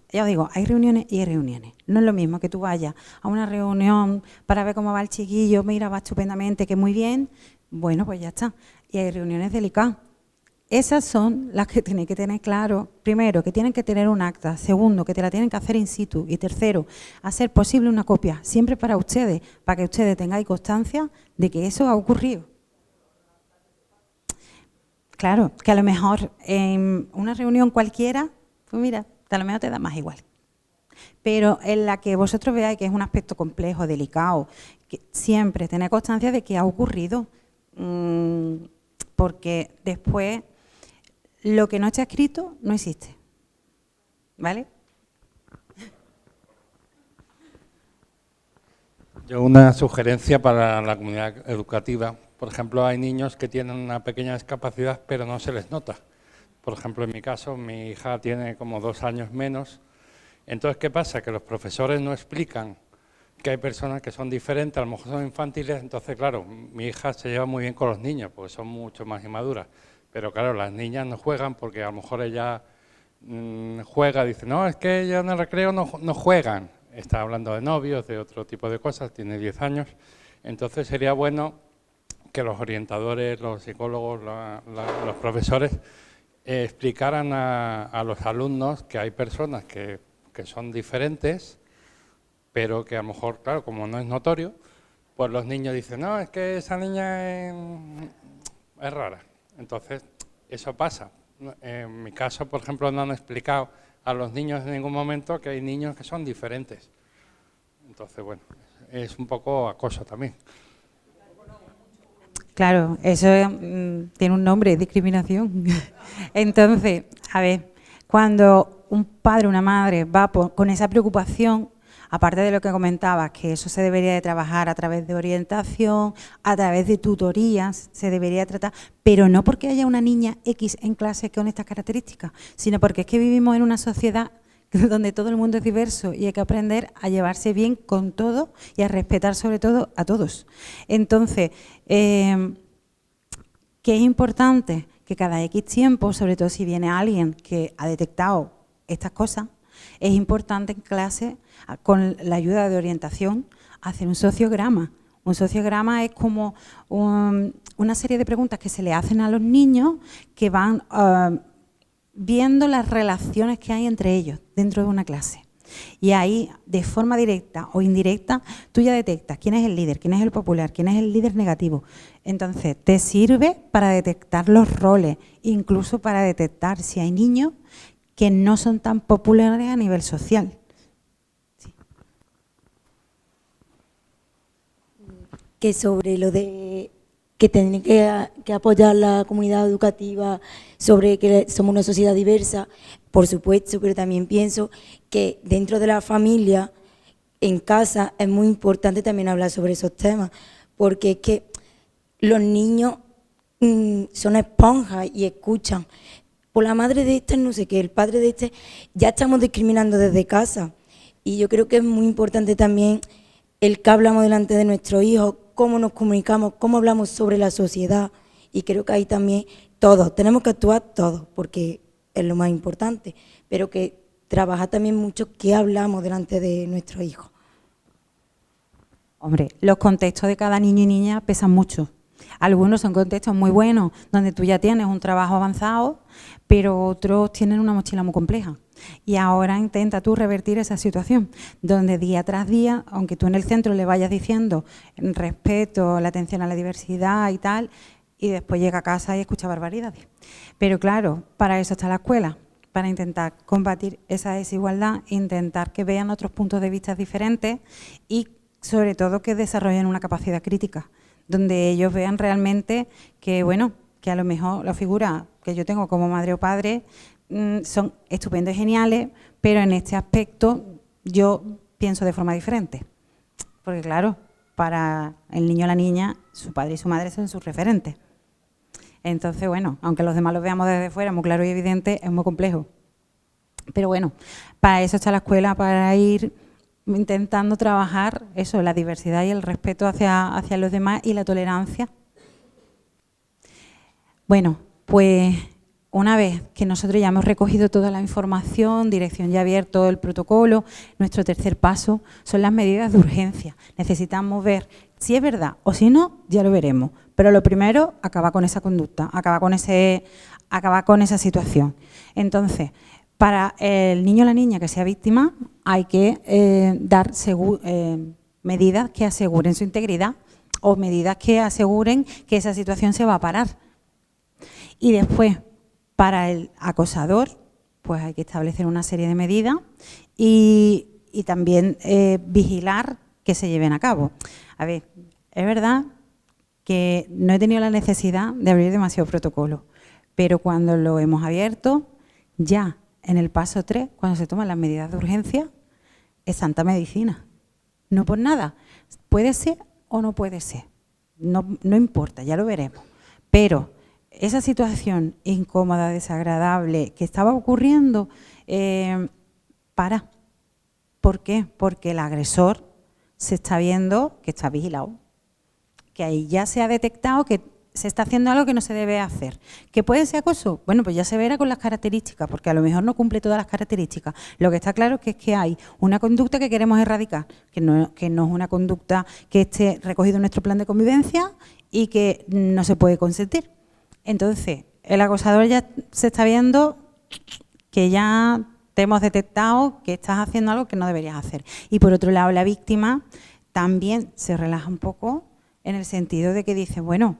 ya os digo, hay reuniones y hay reuniones. No es lo mismo que tú vayas a una reunión para ver cómo va el chiquillo, mira, va estupendamente, que muy bien. Bueno, pues ya está. Y hay reuniones delicadas. Esas son las que tenéis que tener claro. Primero, que tienen que tener un acta. Segundo, que te la tienen que hacer in situ. Y tercero, hacer posible una copia, siempre para ustedes, para que ustedes tengáis constancia de que eso ha ocurrido. Claro, que a lo mejor en una reunión cualquiera, pues mira, a lo mejor te da más igual. Pero en la que vosotros veáis que es un aspecto complejo, delicado, que siempre tener constancia de que ha ocurrido, porque después lo que no está escrito no existe. ¿Vale? Yo una sugerencia para la comunidad educativa. Por ejemplo, hay niños que tienen una pequeña discapacidad pero no se les nota. Por ejemplo, en mi caso, mi hija tiene como 2 años menos. Entonces, ¿qué pasa? Que los profesores no explican que hay personas que son diferentes, a lo mejor son infantiles. Entonces, claro, mi hija se lleva muy bien con los niños porque son mucho más inmaduras. Pero claro, las niñas no juegan porque a lo mejor ella juega, dice, no, es que ella en el recreo no juegan. Está hablando de novios, de otro tipo de cosas, tiene 10 años. Entonces sería bueno que los orientadores, los psicólogos, los profesores explicaran a los alumnos que hay personas que son diferentes, pero que a lo mejor, claro, como no es notorio, pues los niños dicen, no, es que esa niña es rara. Entonces, eso pasa. En mi caso, por ejemplo, no han explicado a los niños en ningún momento que hay niños que son diferentes. Entonces, bueno, es un poco acoso también. Claro, eso tiene un nombre, discriminación. Entonces, a ver, cuando un padre o una madre va con esa preocupación, aparte de lo que comentabas, que eso se debería de trabajar a través de orientación, a través de tutorías, se debería tratar, pero no porque haya una niña X en clase con estas características, sino porque es que vivimos en una sociedad donde todo el mundo es diverso y hay que aprender a llevarse bien con todo y a respetar sobre todo a todos. Entonces, ¿qué es importante? Que cada X tiempo, sobre todo si viene alguien que ha detectado estas cosas, es importante en clase, con la ayuda de orientación, hacer un sociograma. Un sociograma es como una serie de preguntas que se le hacen a los niños que van viendo las relaciones que hay entre ellos dentro de una clase. Y ahí, de forma directa o indirecta, tú ya detectas quién es el líder, quién es el popular, quién es el líder negativo. Entonces, te sirve para detectar los roles, incluso para detectar si hay niños que no son tan populares a nivel social. Sí. Que sobre lo de que tiene que apoyar la comunidad educativa, sobre que somos una sociedad diversa, por supuesto, pero también pienso que dentro de la familia, en casa, es muy importante también hablar sobre esos temas, porque es que los niños son esponjas y escuchan. Por la madre de este no sé qué, el padre de este, ya estamos discriminando desde casa. Y yo creo que es muy importante también el que hablamos delante de nuestros hijos, cómo nos comunicamos, cómo hablamos sobre la sociedad. Y creo que ahí también todos, tenemos que actuar todos, porque es lo más importante, pero que trabajar también mucho qué hablamos delante de nuestros hijos. Hombre, los contextos de cada niño y niña pesan mucho. Algunos son contextos muy buenos, donde tú ya tienes un trabajo avanzado, pero otros tienen una mochila muy compleja. Y ahora intenta tú revertir esa situación, donde día tras día, aunque tú en el centro le vayas diciendo respeto, la atención a la diversidad y tal, y después llega a casa y escucha barbaridades. Pero claro, para eso está la escuela, para intentar combatir esa desigualdad, intentar que vean otros puntos de vista diferentes y sobre todo que desarrollen una capacidad crítica, donde ellos vean realmente que, bueno, que a lo mejor la figura que yo tengo como madre o padre son estupendos y geniales, pero en este aspecto yo pienso de forma diferente. Porque claro, para el niño o la niña, su padre y su madre son sus referentes. Entonces, bueno, aunque los demás lo veamos desde fuera, muy claro y evidente, es muy complejo. Pero bueno, para eso está la escuela, para ir intentando trabajar eso, la diversidad y el respeto hacia los demás y la tolerancia. Bueno, pues una vez que nosotros ya hemos recogido toda la información, dirección ya abierto el protocolo, nuestro tercer paso son las medidas de urgencia. Necesitamos ver si es verdad o si no, ya lo veremos. Pero lo primero, acabar con esa conducta, acabar con esa situación. Entonces, para el niño o la niña que sea víctima, hay que dar medidas que aseguren su integridad o medidas que aseguren que esa situación se va a parar. Y después, para el acosador, pues hay que establecer una serie de medidas y también vigilar que se lleven a cabo. A ver, es verdad que no he tenido la necesidad de abrir demasiado protocolo, pero cuando lo hemos abierto, ya en el paso 3, cuando se toman las medidas de urgencia, es santa medicina. No por nada. Puede ser o no puede ser. No importa, ya lo veremos. Pero esa situación incómoda, desagradable que estaba ocurriendo, para. ¿Por qué? Porque el agresor se está viendo que está vigilado. Que ahí ya se ha detectado que se está haciendo algo que no se debe hacer. ¿Que puede ser acoso? Bueno, pues ya se verá con las características, porque a lo mejor no cumple todas las características. Lo que está claro es que hay una conducta que queremos erradicar, que no es una conducta que esté recogida en nuestro plan de convivencia y que no se puede consentir. Entonces, el acosador ya se está viendo que ya te hemos detectado que estás haciendo algo que no deberías hacer. Y por otro lado, la víctima también se relaja un poco en el sentido de que dice, bueno,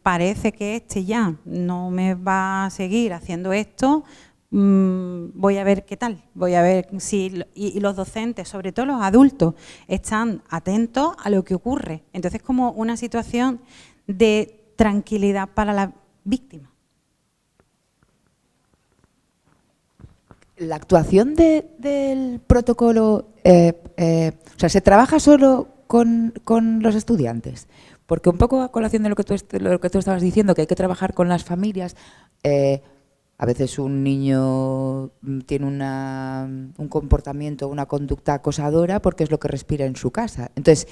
parece que este ya no me va a seguir haciendo esto, voy a ver qué tal, voy a ver si... Y los docentes, sobre todo los adultos, están atentos a lo que ocurre. Entonces, como una situación de tranquilidad para la víctima. La actuación del protocolo, o sea, ¿se trabaja solo con los estudiantes? Porque un poco a colación de lo que tú estabas diciendo, que hay que trabajar con las familias, a veces un niño tiene un comportamiento, una conducta acosadora porque es lo que respira en su casa. Entonces,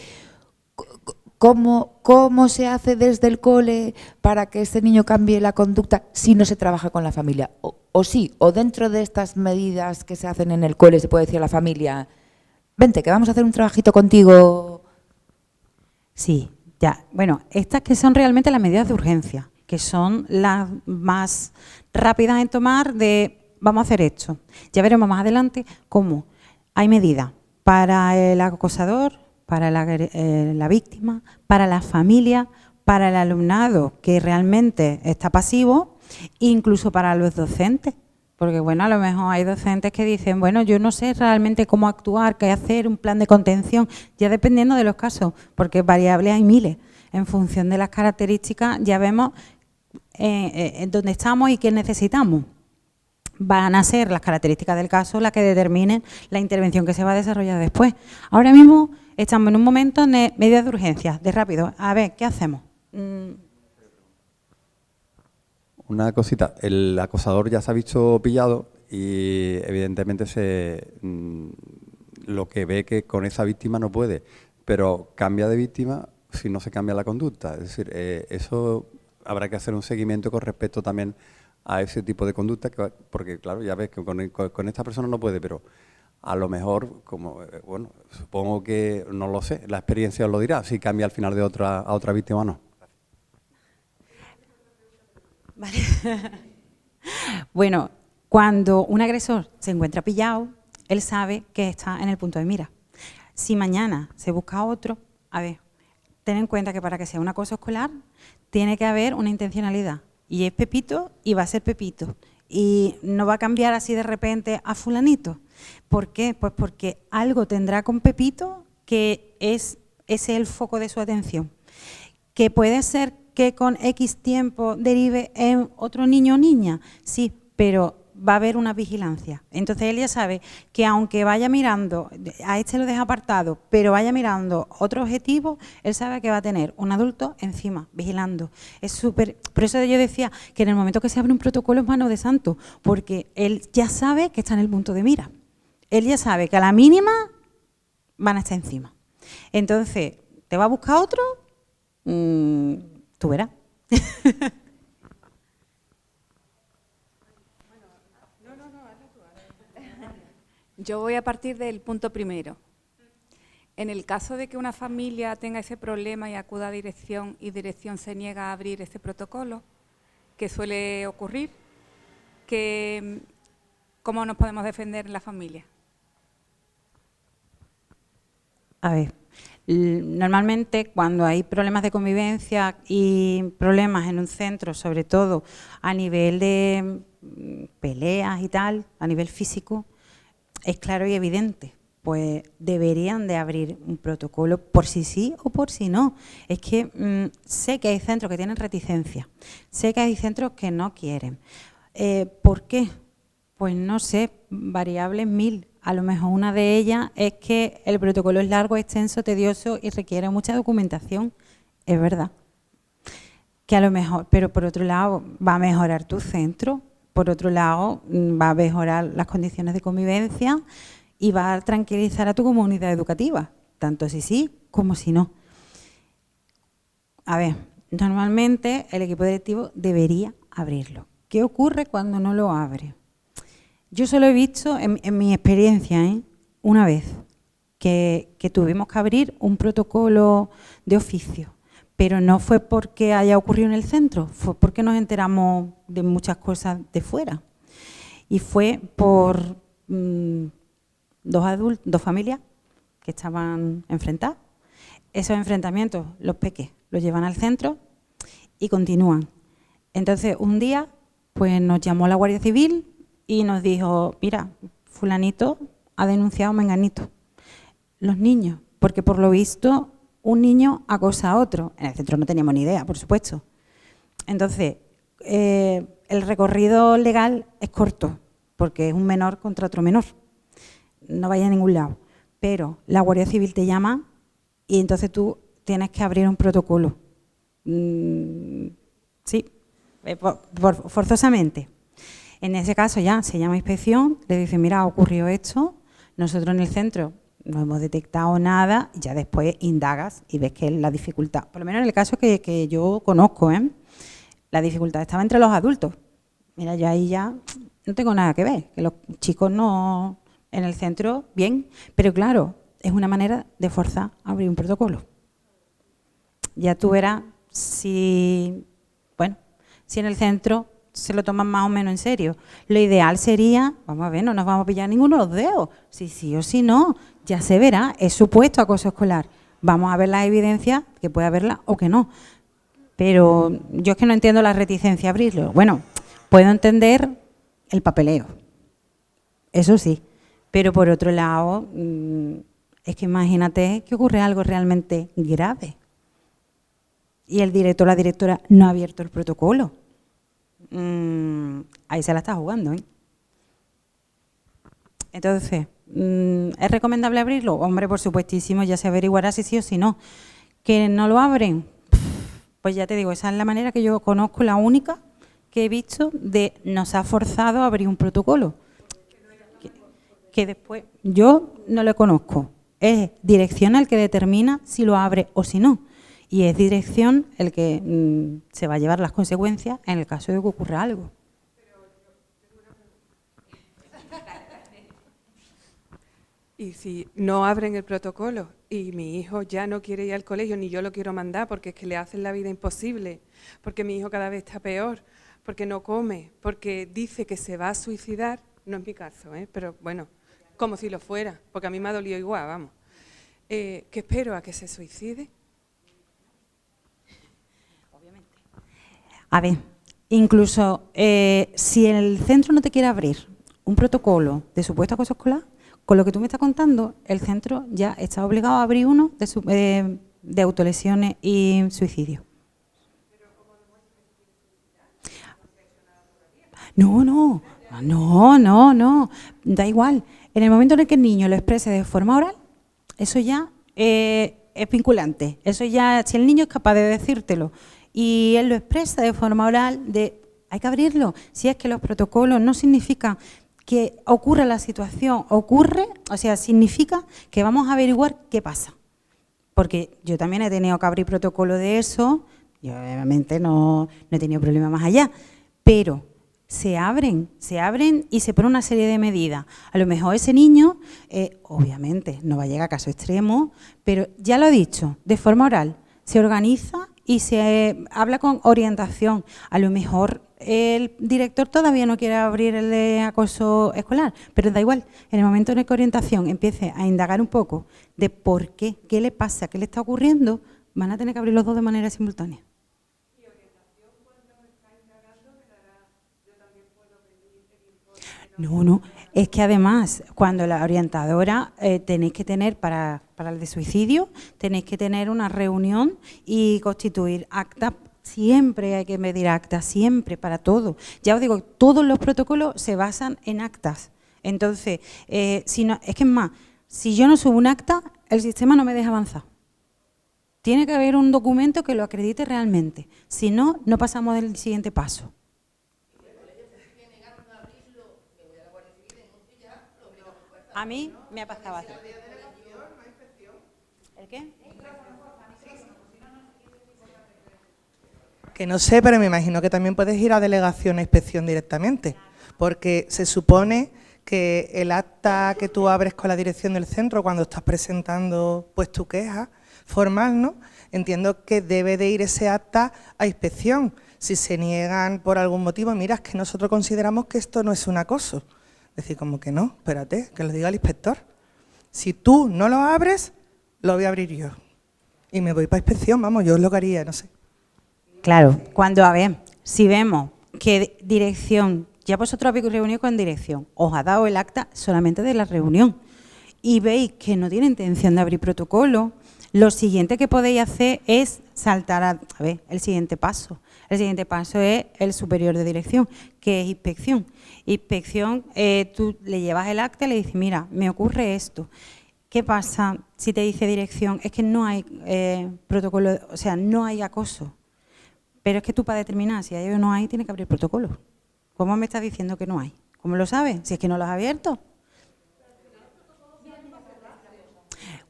¿cómo se hace desde el cole para que este niño cambie la conducta si no se trabaja con la familia? O sí, o dentro de estas medidas que se hacen en el cole se puede decir a la familia, vente, que vamos a hacer un trabajito contigo. Sí, ya. Bueno, estas que son realmente las medidas de urgencia, que son las más rápidas en tomar vamos a hacer esto. Ya veremos más adelante cómo hay medidas para el acosador, para la víctima, para la familia, para el alumnado que realmente está pasivo, incluso para los docentes. Porque, bueno, a lo mejor hay docentes que dicen, bueno, yo no sé realmente cómo actuar, qué hacer, un plan de contención, ya dependiendo de los casos, porque variables hay miles. En función de las características ya vemos en dónde estamos y qué necesitamos. Van a ser las características del caso las que determinen la intervención que se va a desarrollar después. Ahora mismo estamos en un momento de medidas de urgencia, de rápido. A ver, ¿qué hacemos? Una cosita, el acosador ya se ha visto pillado y evidentemente lo que ve que con esa víctima no puede, pero cambia de víctima si no se cambia la conducta. Es decir, eso habrá que hacer un seguimiento con respecto también a ese tipo de conducta, porque claro, ya ves que con esta persona no puede, pero a lo mejor, bueno, supongo que, no lo sé, la experiencia os lo dirá, si cambia al final a otra víctima o no. Vale. Bueno, cuando un agresor se encuentra pillado, él sabe que está en el punto de mira. Si mañana se busca otro, a ver, ten en cuenta que para que sea un acoso escolar tiene que haber una intencionalidad. Y es Pepito y va a ser Pepito. Y no va a cambiar así de repente a fulanito. ¿Por qué? Pues porque algo tendrá con Pepito que ese es el foco de su atención. Que puede ser que con X tiempo derive en otro niño o niña, sí, pero va a haber una vigilancia. Entonces él ya sabe que aunque vaya mirando, a este lo deja apartado, pero vaya mirando otro objetivo, él sabe que va a tener un adulto encima, vigilando. Es súper. Por eso yo decía que en el momento que se abre un protocolo es mano de santo, porque él ya sabe que está en el punto de mira. Él ya sabe que a la mínima van a estar encima. Entonces, ¿te va a buscar otro? Tú verás. Yo voy a partir del punto primero. En el caso de que una familia tenga ese problema y acuda a dirección y dirección se niega a abrir ese protocolo, que suele ocurrir, ¿cómo nos podemos defender en la familia? A ver, normalmente cuando hay problemas de convivencia y problemas en un centro, sobre todo a nivel de peleas y tal, a nivel físico, es claro y evidente. pues deberían de abrir un protocolo por si sí o por si no. Es que sé que hay centros que tienen reticencia, sé que hay centros que no quieren. ¿Por qué? Pues no sé, variables 1000. A lo mejor una de ellas es que el protocolo es largo, extenso, tedioso y requiere mucha documentación. Es verdad. Que a lo mejor, pero por otro lado va a mejorar tu centro, por otro lado va a mejorar las condiciones de convivencia y va a tranquilizar a tu comunidad educativa, tanto si sí como si no. A ver, normalmente el equipo directivo debería abrirlo. ¿Qué ocurre cuando no lo abre? Yo solo he visto, en mi experiencia, una vez, que tuvimos que abrir un protocolo de oficio, pero no fue porque haya ocurrido en el centro, fue porque nos enteramos de muchas cosas de fuera. Y fue por dos familias que estaban enfrentadas. Esos enfrentamientos, los peques, los llevan al centro y continúan. Entonces, un día, pues nos llamó la Guardia Civil y nos dijo, mira, fulanito ha denunciado a menganito. Los niños, porque por lo visto un niño acosa a otro. En el centro no teníamos ni idea, por supuesto. Entonces, el recorrido legal es corto, porque es un menor contra otro menor. No vaya a ningún lado. Pero la Guardia Civil te llama y entonces tú tienes que abrir un protocolo. Sí, forzosamente. En ese caso ya se llama inspección, le dicen, mira, ha ocurrido esto, nosotros en el centro no hemos detectado nada, y ya después indagas y ves que es la dificultad. Por lo menos en el caso que yo conozco, la dificultad estaba entre los adultos. Mira, yo ahí ya no tengo nada que ver, que los chicos no, en el centro, bien, pero claro, es una manera de forzar a abrir un protocolo. Ya tú verás si en el centro se lo toman más o menos en serio. Lo ideal sería, vamos a ver, no nos vamos a pillar ninguno de los dedos, si sí o si no, ya se verá, es supuesto acoso escolar. Vamos a ver las evidencias, que puede haberlas o que no. Pero yo es que no entiendo la reticencia a abrirlo. Bueno, puedo entender el papeleo, eso sí, pero por otro lado, es que imagínate que ocurre algo realmente grave y el director o la directora no ha abierto el protocolo. Ahí se la está jugando, Entonces, ¿es recomendable abrirlo? Hombre, por supuestísimo, ya se averiguará si sí o si no. ¿Que no lo abren? Pues ya te digo, esa es la manera que yo conozco, la única que he visto de nos ha forzado a abrir un protocolo. Que después, yo no lo conozco. Es dirección el que determina si lo abre o si no. Y es dirección el que se va a llevar las consecuencias en el caso de que ocurra algo. Y si no abren el protocolo y mi hijo ya no quiere ir al colegio, ni yo lo quiero mandar porque es que le hacen la vida imposible, porque mi hijo cada vez está peor, porque no come, porque dice que se va a suicidar, no es mi caso, pero bueno, como si lo fuera, porque a mí me ha dolido igual, vamos. ¿Qué espero? ¿A que se suicide? A ver, incluso si el centro no te quiere abrir un protocolo de supuesto acoso escolar, con lo que tú me estás contando, el centro ya está obligado a abrir uno de autolesiones y suicidio. No, da igual. En el momento en el que el niño lo exprese de forma oral, eso ya es vinculante. Eso ya, si el niño es capaz de decírtelo y él lo expresa de forma oral, hay que abrirlo. Si es que los protocolos no significan que ocurra la situación, significa que vamos a averiguar qué pasa. Porque yo también he tenido que abrir protocolo de eso, y obviamente no he tenido problema más allá, pero se abren y se pone una serie de medidas. A lo mejor ese niño, obviamente, no va a llegar a caso extremo, pero ya lo he dicho, de forma oral, se organiza y se habla con orientación. A lo mejor el director todavía no quiere abrir el de acoso escolar, pero da igual. En el momento en el que orientación empiece a indagar un poco de por qué, qué le pasa, qué le está ocurriendo, van a tener que abrir los dos de manera simultánea. No, es que además, cuando la orientadora tenéis que tener, para el de suicidio, tenéis que tener una reunión y constituir actas. Siempre hay que medir actas, siempre, para todo. Ya os digo, todos los protocolos se basan en actas. Entonces, es que es más, si yo no subo un acta, el sistema no me deja avanzar. Tiene que haber un documento que lo acredite realmente. Si no, no pasamos del siguiente paso. A mí me ha pasado así. ¿El qué? Que no sé, pero me imagino que también puedes ir a delegación a inspección directamente, porque se supone que el acta que tú abres con la dirección del centro cuando estás presentando pues tu queja formal, ¿no? Entiendo que debe de ir ese acta a inspección. Si se niegan por algún motivo, mira, es que nosotros consideramos que esto no es un acoso. Decir, como que no, espérate, que lo diga el inspector. Si tú no lo abres, lo voy a abrir yo. Y me voy para inspección, vamos, yo es lo que haría, no sé. Claro, cuando, a ver, si vemos que dirección, ya vosotros habéis reunido con dirección, os ha dado el acta solamente de la reunión y veis que no tiene intención de abrir protocolo, lo siguiente que podéis hacer es saltar a ver, el siguiente paso. El siguiente paso es el superior de dirección, que es inspección. Inspección, tú le llevas el acta y le dices, mira, me ocurre esto. ¿Qué pasa si te dice dirección? Es que no hay protocolo, o sea, no hay acoso. Pero es que tú para determinar si hay o no hay, tienes que abrir protocolo. ¿Cómo me estás diciendo que no hay? ¿Cómo lo sabes? Si es que no lo has abierto.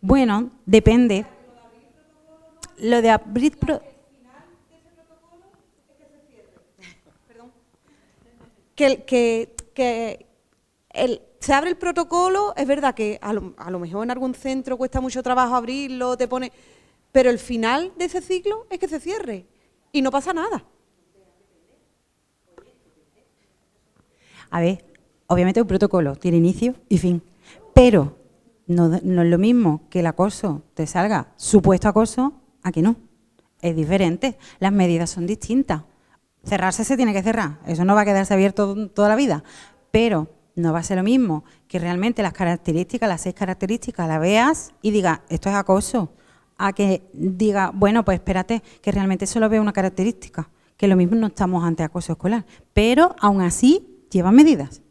Bueno, depende. Lo de abrir se abre el protocolo, es verdad que a lo mejor en algún centro cuesta mucho trabajo abrirlo, te pone, pero el final de ese ciclo es que se cierre y no pasa nada. A ver, obviamente un protocolo tiene inicio y fin, pero no es lo mismo que el acoso te salga supuesto acoso a que no. Es diferente, las medidas son distintas. Cerrarse se tiene que cerrar, eso no va a quedarse abierto toda la vida, pero no va a ser lo mismo que realmente las características, las 6 características, las veas y digas, esto es acoso, a que diga, bueno, pues espérate, que realmente solo veo una característica, que lo mismo no estamos ante acoso escolar, pero aún así lleva medidas.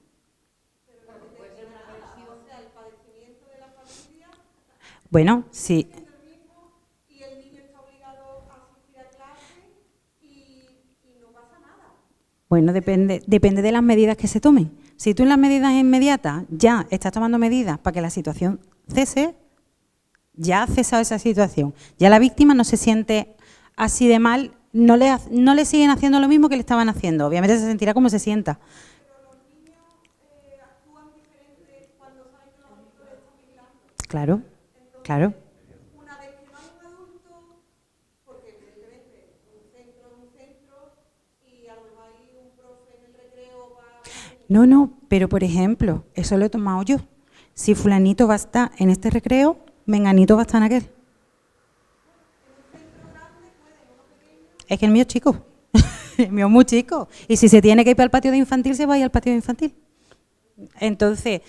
Bueno, sí. Bueno, depende de las medidas que se tomen. Si tú en las medidas inmediatas ya estás tomando medidas para que la situación cese, ya ha cesado esa situación. Ya la víctima no se siente así de mal, no le siguen haciendo lo mismo que le estaban haciendo. Obviamente se sentirá como se sienta. Claro, claro. No, pero por ejemplo, eso lo he tomado yo. Si fulanito va a estar en este recreo, menganito va a estar en aquel. Es que el mío es chico, el mío es muy chico. Y si se tiene que ir para el patio de infantil, se va a ir al patio de infantil. Entonces,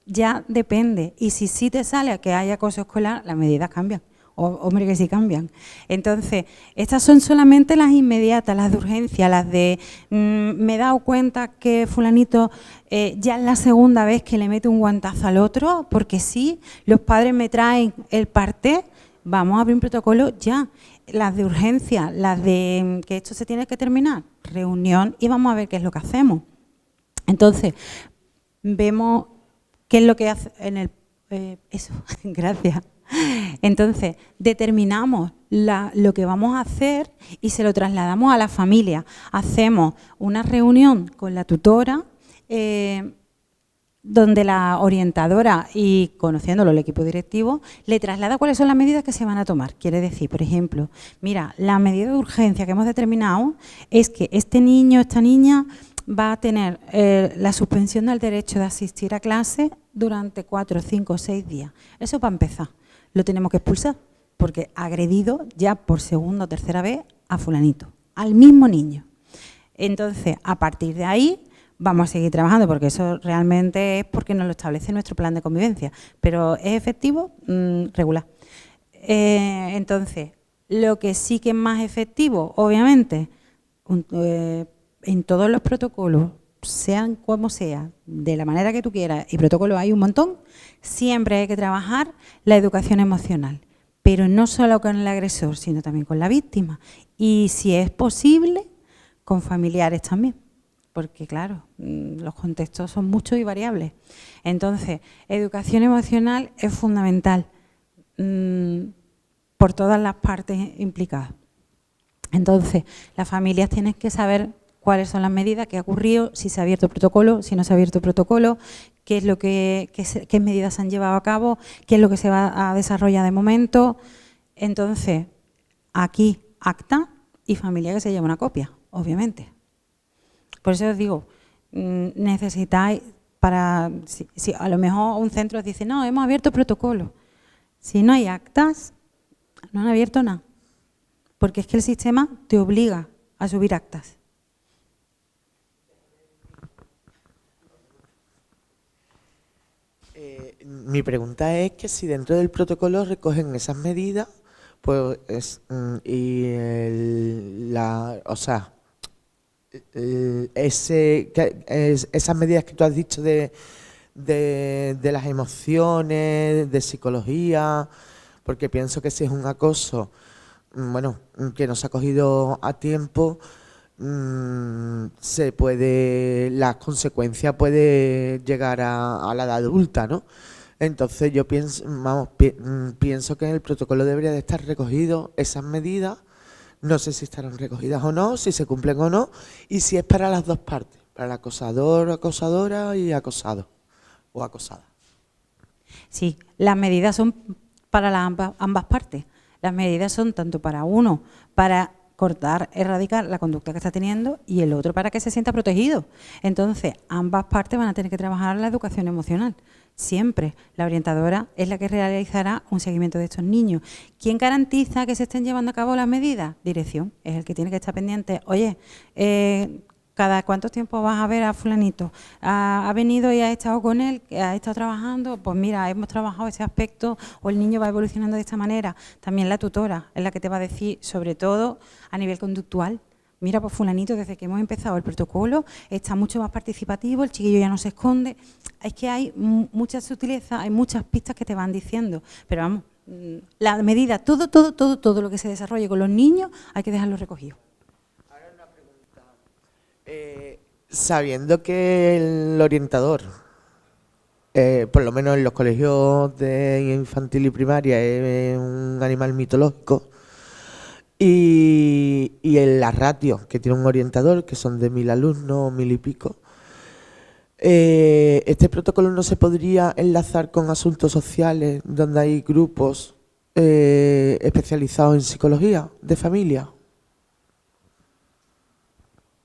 ya depende. Y si sí te sale que haya acoso escolar, las medidas cambian. Hombre, que sí cambian. Entonces, estas son solamente las inmediatas, las de urgencia, las de me he dado cuenta que fulanito ya es la segunda vez que le mete un guantazo al otro, porque sí, los padres me traen el parte, vamos a abrir un protocolo ya. Las de urgencia, las de que esto se tiene que terminar, reunión y vamos a ver qué es lo que hacemos. Entonces, vemos qué es lo que hace en el... eso, gracias. Entonces, determinamos lo que vamos a hacer y se lo trasladamos a la familia. Hacemos una reunión con la tutora, donde la orientadora y conociéndolo el equipo directivo le traslada cuáles son las medidas que se van a tomar. Quiere decir, por ejemplo, mira, la medida de urgencia que hemos determinado es que este niño, esta niña va a tener la suspensión del derecho de asistir a clase durante 4, 5, 6 días. Eso para empezar. Lo tenemos que expulsar porque ha agredido ya por segunda o tercera vez a fulanito, al mismo niño. Entonces, a partir de ahí, vamos a seguir trabajando, porque eso realmente es porque nos lo establece nuestro plan de convivencia. Pero ¿es efectivo? Regular. Entonces, lo que sí que es más efectivo, obviamente, en todos los protocolos, sean como sea, de la manera que tú quieras, y protocolos hay un montón, siempre hay que trabajar la educación emocional, pero no solo con el agresor, sino también con la víctima. Y si es posible, con familiares también, porque claro, los contextos son muchos y variables. Entonces, educación emocional es fundamental por todas las partes implicadas. Entonces, las familias tienen que saber cuáles son las medidas, qué ha ocurrido, si se ha abierto protocolo, si no se ha abierto protocolo, qué medidas se han llevado a cabo, qué es lo que se va a desarrollar de momento. Entonces, aquí acta y familia que se lleva una copia, obviamente. Por eso os digo, necesitáis si a lo mejor un centro os dice, no, hemos abierto protocolo. Si no hay actas, no han abierto nada. Porque es que el sistema te obliga a subir actas. Mi pregunta es que si dentro del protocolo recogen esas medidas, pues esas medidas que tú has dicho de las emociones, de psicología, porque pienso que si es un acoso, bueno, que no se ha cogido a tiempo, las consecuencias puede llegar a la edad adulta, ¿no? Entonces yo pienso que en el protocolo debería de estar recogido esas medidas. No sé si estarán recogidas o no, si se cumplen o no, y si es para las dos partes, para el acosador, acosadora y acosado o acosada. Sí, las medidas son para ambas partes. Las medidas son tanto para uno, para cortar, erradicar la conducta que está teniendo, y el otro para que se sienta protegido. Entonces, ambas partes van a tener que trabajar la educación emocional. Siempre la orientadora es la que realizará un seguimiento de estos niños. ¿Quién garantiza que se estén llevando a cabo las medidas? Dirección, es el que tiene que estar pendiente. Oye, ¿cada cuánto tiempo vas a ver a fulanito? ¿Ha venido y has estado con él? ¿Ha estado trabajando? Pues mira, hemos trabajado ese aspecto, o el niño va evolucionando de esta manera. También la tutora es la que te va a decir, sobre todo a nivel conductual. Mira, pues fulanito, desde que hemos empezado el protocolo, está mucho más participativo, el chiquillo ya no se esconde. Es que hay mucha sutileza, hay muchas pistas que te van diciendo. Pero vamos, la medida, todo lo que se desarrolle con los niños, hay que dejarlo recogido. Ahora una pregunta. Sabiendo que el orientador, por lo menos en los colegios de infantil y primaria, es un animal mitológico, y en la ratio que tiene un orientador, que son de 1000 alumnos, 1000 y pico, ¿este protocolo no se podría enlazar con asuntos sociales donde hay grupos especializados en psicología de familia?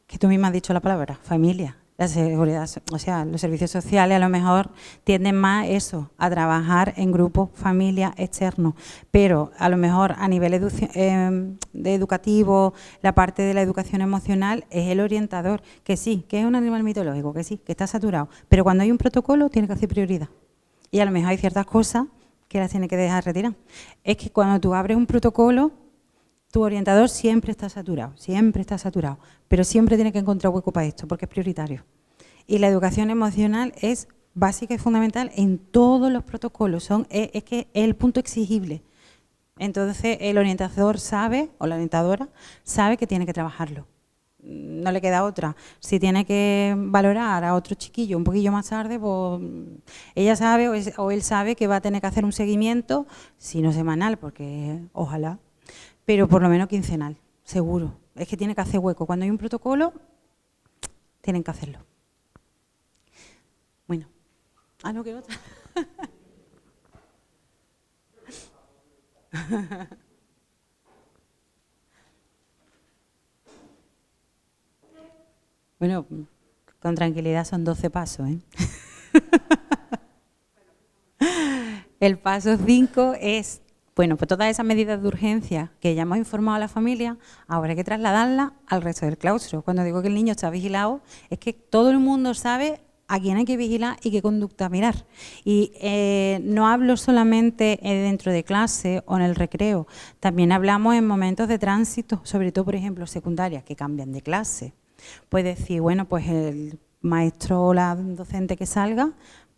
Que tú misma has dicho la palabra, familia. La seguridad, o sea, los servicios sociales a lo mejor tienden más eso, a trabajar en grupos, familia, externos, pero a lo mejor a nivel educativo, la parte de la educación emocional es el orientador, que sí, que es un animal mitológico, que sí, que está saturado, pero cuando hay un protocolo tiene que hacer prioridad. Y a lo mejor hay ciertas cosas que las tiene que dejar retirar. Es que cuando tú abres un protocolo, tu orientador siempre está saturado, pero siempre tiene que encontrar hueco para esto, porque es prioritario. Y la educación emocional es básica y fundamental en todos los protocolos, es que es el punto exigible. Entonces, el orientador sabe, o la orientadora, sabe que tiene que trabajarlo. No le queda otra. Si tiene que valorar a otro chiquillo un poquillo más tarde, pues ella sabe o él sabe que va a tener que hacer un seguimiento, si no semanal, porque ojalá, pero por lo menos quincenal, seguro. Es que tiene que hacer hueco. Cuando hay un protocolo, tienen que hacerlo. Bueno. Ah, no, ¿qué otra? Bueno, con tranquilidad son 12 pasos, ¿eh? El paso 5 es Bueno, pues todas esas medidas de urgencia que ya hemos informado a la familia, ahora hay que trasladarlas al resto del claustro. Cuando digo que el niño está vigilado, es que todo el mundo sabe a quién hay que vigilar y qué conducta mirar. Y no hablo solamente dentro de clase o en el recreo, también hablamos en momentos de tránsito, sobre todo, por ejemplo, secundarias, que cambian de clase. Puedes decir, bueno, pues el maestro o la docente que salga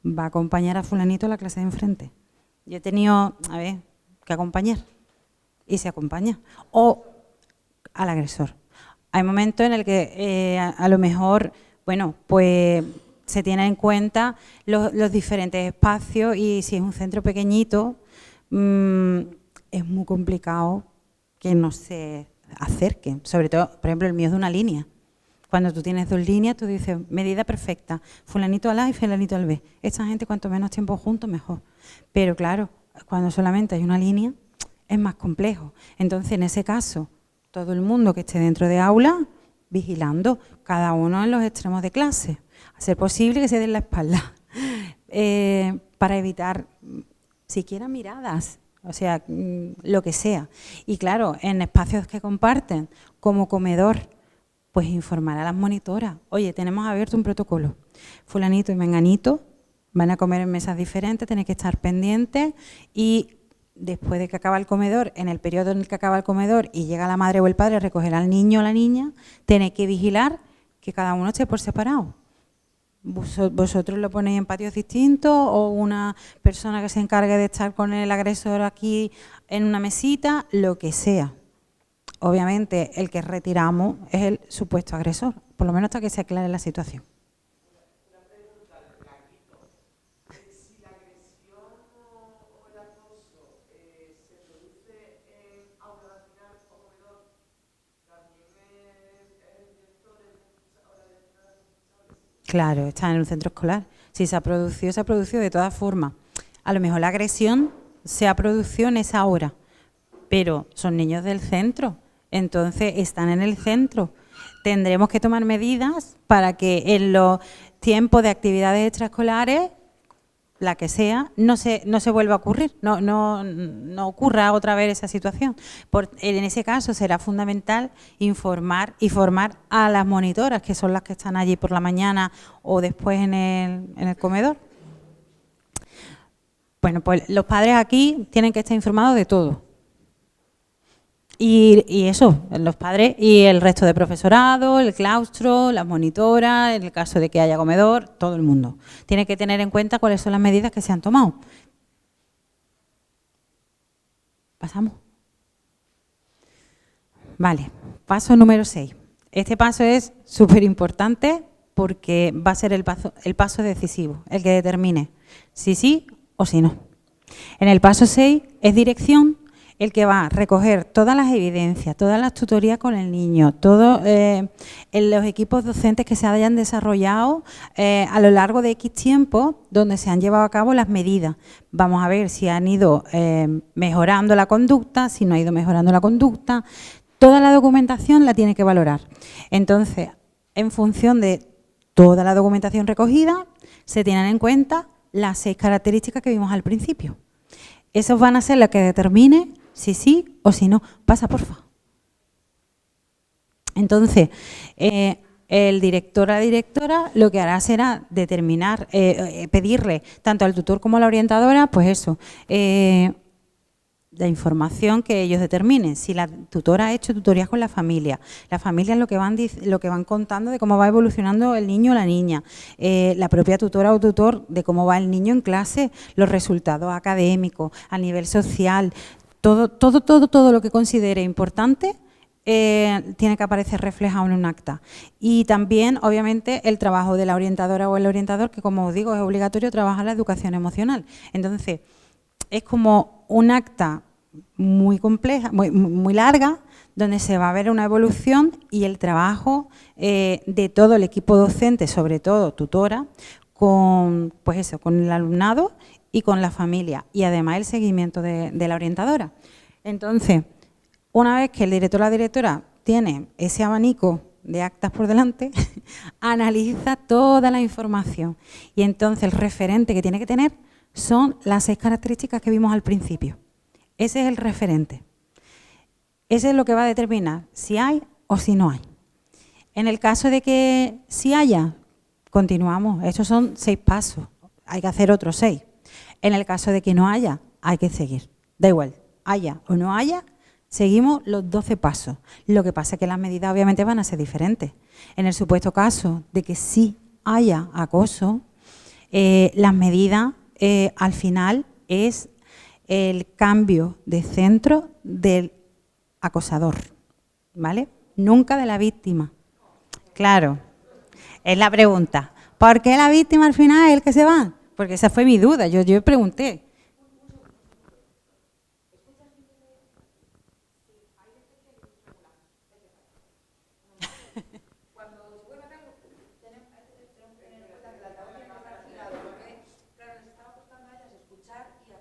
va a acompañar a fulanito a la clase de enfrente. Yo he tenido, que acompañar, y se acompaña. O al agresor. Hay momentos en el que a lo mejor, bueno, pues se tienen en cuenta los diferentes espacios, y si es un centro pequeñito, es muy complicado que no se acerquen. Sobre todo, por ejemplo, el mío es de una línea. Cuando tú tienes 2 líneas, tú dices, medida perfecta, fulanito al A y fulanito al B. Esta gente, cuanto menos tiempo juntos, mejor. Pero claro, cuando solamente hay una línea, es más complejo. Entonces, en ese caso, todo el mundo que esté dentro de aula, vigilando, cada uno en los extremos de clase. A ser posible que se den la espalda, para evitar siquiera miradas, o sea, lo que sea. Y claro, en espacios que comparten, como comedor, pues informar a las monitoras. Oye, tenemos abierto un protocolo. Fulanito y menganito van a comer en mesas diferentes, tenéis que estar pendientes, y después de que acaba el comedor, en el periodo en el que acaba el comedor y llega la madre o el padre a recoger al niño o la niña, tenéis que vigilar que cada uno esté por separado. Vosotros lo ponéis en patios distintos, o una persona que se encargue de estar con el agresor aquí en una mesita, lo que sea. Obviamente, el que retiramos es el supuesto agresor, por lo menos hasta que se aclare la situación. Si la agresión o el acoso se produce en aula final o comedor, también el director o la directora responsable. Claro, está en un centro escolar. Si se ha producido de todas formas. A lo mejor la agresión se ha producido en esa hora, pero son niños del centro. Entonces, están en el centro. Tendremos que tomar medidas para que en los tiempos de actividades extraescolares, la que sea, no se vuelva a ocurrir, no ocurra otra vez esa situación. En ese caso será fundamental informar y formar a las monitoras, que son las que están allí por la mañana o después en el comedor. Bueno, pues los padres aquí tienen que estar informados de todo. Y eso, los padres y el resto de profesorado, el claustro, las monitoras, en el caso de que haya comedor, todo el mundo. Tiene que tener en cuenta cuáles son las medidas que se han tomado. ¿Pasamos? Vale, paso número 6. Este paso es súper importante porque va a ser el paso decisivo, el que determine si sí o si no. En el paso 6 es dirección, el que va a recoger todas las evidencias, todas las tutorías con el niño, todos los equipos docentes que se hayan desarrollado a lo largo de X tiempo, donde se han llevado a cabo las medidas. Vamos a ver si han ido mejorando la conducta, si no ha ido mejorando la conducta. Toda la documentación la tiene que valorar. Entonces, en función de toda la documentación recogida, se tienen en cuenta las 6 características que vimos al principio. Esos van a ser las que determinen si sí o si no. Pasa, porfa. Entonces, el director o la directora lo que hará será determinar, pedirle tanto al tutor como a la orientadora, pues eso, la información que ellos determinen. Si la tutora ha hecho tutorías con la familia es lo que van contando de cómo va evolucionando el niño o la niña, la propia tutora o tutor de cómo va el niño en clase, los resultados académicos, a nivel social, todo lo que considere importante tiene que aparecer reflejado en un acta. Y también, obviamente, el trabajo de la orientadora o el orientador, que como os digo, es obligatorio trabajar la educación emocional. Entonces, es como un acta muy compleja, muy larga, donde se va a ver una evolución y el trabajo de todo el equipo docente, sobre todo tutora, con el alumnado y con la familia, y además el seguimiento de la orientadora. Entonces, una vez que el director o la directora tiene ese abanico de actas por delante, analiza toda la información, y entonces el referente que tiene que tener son las 6 características que vimos al principio. Ese es el referente. Ese es lo que va a determinar si hay o si no hay. En el caso de que sí haya, continuamos. Estos son 6 pasos. Hay que hacer otros 6. En el caso de que no haya, hay que seguir. Da igual, haya o no haya, seguimos los 12 pasos. Lo que pasa es que las medidas obviamente van a ser diferentes. En el supuesto caso de que sí haya acoso, las medidas al final es el cambio de centro del acosador, ¿vale? Nunca de la víctima. Claro, es la pregunta. ¿Por qué la víctima al final es el que se va? Porque esa fue mi duda, yo pregunté.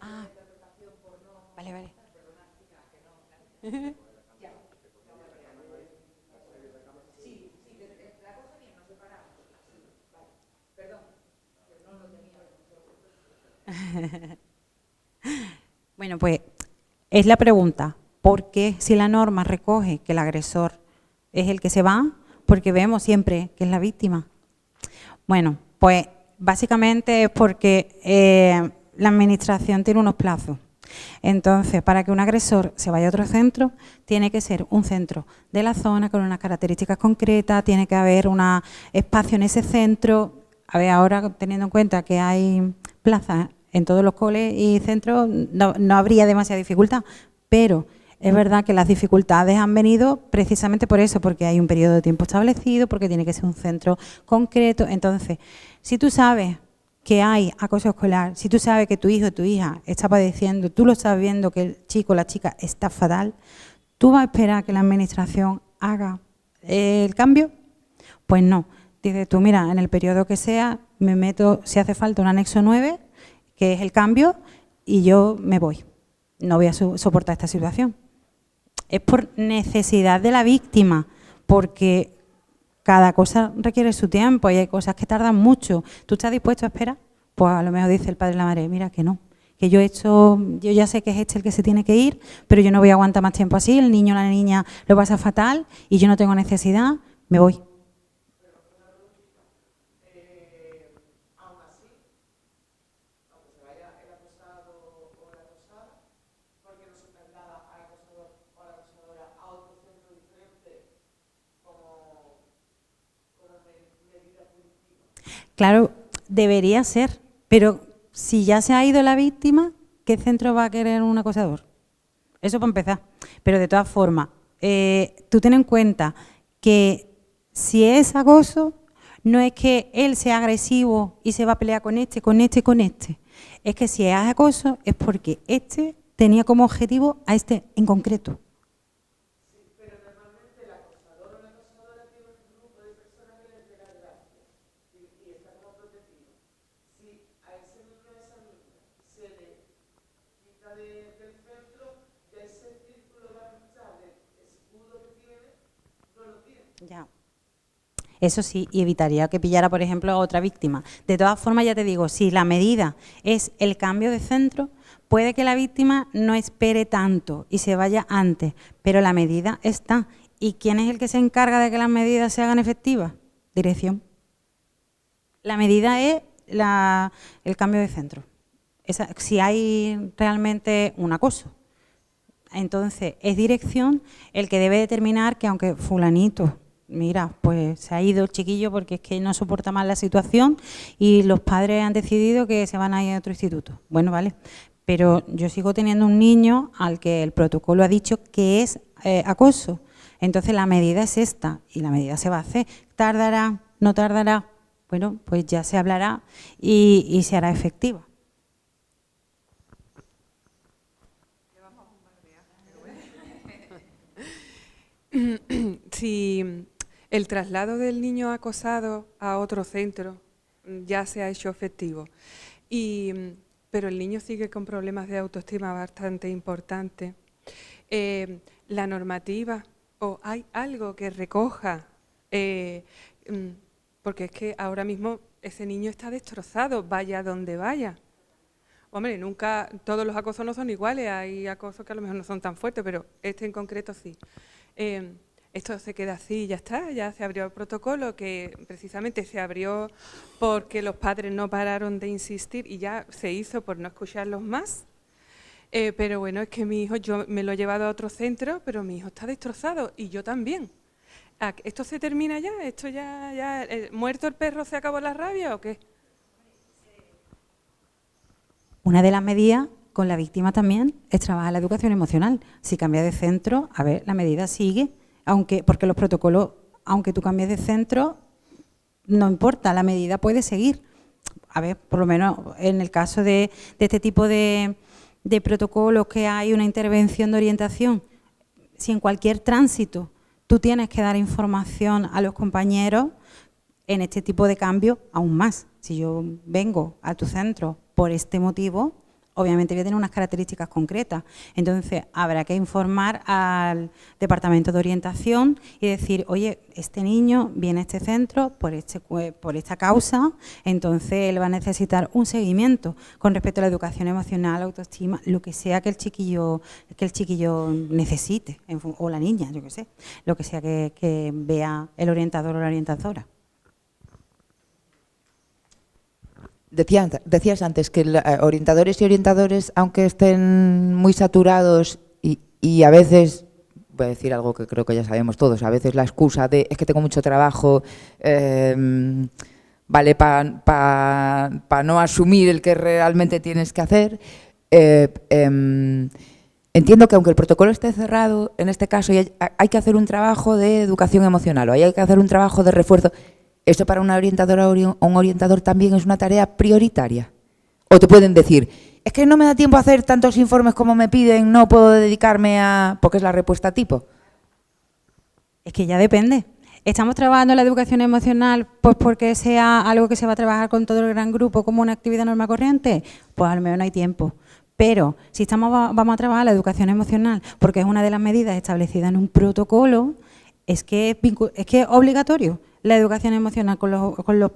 Ah, vale, vale. Bueno, pues es la pregunta, ¿por qué si la norma recoge que el agresor es el que se va? Porque vemos siempre que es la víctima. Bueno, pues básicamente es porque la administración tiene unos plazos. Entonces, para que un agresor se vaya a otro centro, tiene que ser un centro de la zona con unas características concretas, tiene que haber un espacio en ese centro. A ver, ahora teniendo en cuenta que hay plazas en todos los coles y centros, no habría demasiada dificultad, pero es verdad que las dificultades han venido precisamente por eso, porque hay un periodo de tiempo establecido, porque tiene que ser un centro concreto. Entonces, si tú sabes que hay acoso escolar, si tú sabes que tu hijo o tu hija está padeciendo, tú lo estás viendo que el chico o la chica está fatal, ¿tú vas a esperar que la administración haga el cambio? Pues no. Dices tú, mira, en el periodo que sea, me meto, si hace falta, un anexo 9, que es el cambio, y yo me voy. No voy a soportar esta situación. Es por necesidad de la víctima, porque cada cosa requiere su tiempo y hay cosas que tardan mucho. ¿Tú estás dispuesto a esperar? Pues a lo mejor dice el padre y la madre, mira que no, que yo ya sé que es el que se tiene que ir, pero yo no voy a aguantar más tiempo así, el niño o la niña lo pasa fatal y yo no tengo necesidad, me voy. Claro, debería ser, pero si ya se ha ido la víctima, ¿qué centro va a querer un acosador? Eso para empezar. Pero de todas formas, tú ten en cuenta que si es acoso, no es que él sea agresivo y se va a pelear con este. Es que si es acoso es porque este tenía como objetivo a este en concreto. Ya. Eso sí, y evitaría que pillara, por ejemplo, a otra víctima. De todas formas, ya te digo, si la medida es el cambio de centro, puede que la víctima no espere tanto y se vaya antes, pero la medida está. ¿Y quién es el que se encarga de que las medidas se hagan efectivas? Dirección. La medida es el cambio de centro. Si hay realmente un acoso. Entonces, es dirección el que debe determinar que aunque fulanito, mira, pues se ha ido el chiquillo porque es que no soporta más la situación y los padres han decidido que se van a ir a otro instituto. Bueno, vale, pero yo sigo teniendo un niño al que el protocolo ha dicho que es acoso. Entonces, la medida es esta y la medida se va a hacer. ¿Tardará? ¿No tardará? Bueno, pues ya se hablará y se hará efectiva. Si el traslado del niño acosado a otro centro ya se ha hecho efectivo, pero el niño sigue con problemas de autoestima bastante importantes, la normativa o hay algo que recoja, porque es que ahora mismo ese niño está destrozado, vaya donde vaya. Hombre, nunca, todos los acosos no son iguales, hay acosos que a lo mejor no son tan fuertes, pero este en concreto sí. Esto se queda así y ya está, ya se abrió el protocolo, que precisamente se abrió porque los padres no pararon de insistir y ya se hizo por no escucharlos más. Pero bueno, es que mi hijo, yo me lo he llevado a otro centro, pero mi hijo está destrozado y yo también. ¿Esto se termina ya? ¿Esto ya muerto el perro se acabó la rabia o qué? Una de las medidas con la víctima también es trabajar la educación emocional. Si cambia de centro, a ver, la medida sigue, porque los protocolos, aunque tú cambies de centro, no importa, la medida puede seguir. A ver, por lo menos en el caso de este tipo de protocolos que hay una intervención de orientación, si en cualquier tránsito tú tienes que dar información a los compañeros, en este tipo de cambio aún más. Si yo vengo a tu centro por este motivo, obviamente voy a tener unas características concretas. Entonces, habrá que informar al departamento de orientación y decir, oye, este niño viene a este centro por esta causa, entonces él va a necesitar un seguimiento con respecto a la educación emocional, autoestima, lo que sea que el chiquillo necesite, o la niña, yo qué sé, lo que sea que vea el orientador o la orientadora. Decías antes que orientadores y orientadores, aunque estén muy saturados y a veces, voy a decir algo que creo que ya sabemos todos, a veces la excusa de es que tengo mucho trabajo, vale para no asumir el que realmente tienes que hacer. Entiendo que aunque el protocolo esté cerrado, en este caso hay que hacer un trabajo de educación emocional o hay que hacer un trabajo de refuerzo. ¿Eso para una orientadora o un orientador también es una tarea prioritaria? ¿O te pueden decir, es que no me da tiempo a hacer tantos informes como me piden, no puedo dedicarme a...? Porque es la respuesta tipo. Es que ya depende. ¿Estamos trabajando la educación emocional pues porque sea algo que se va a trabajar con todo el gran grupo como una actividad normal corriente? Pues a lo mejor no hay tiempo. Pero si vamos a trabajar la educación emocional porque es una de las medidas establecidas en un protocolo, es que es obligatorio. La educación emocional con los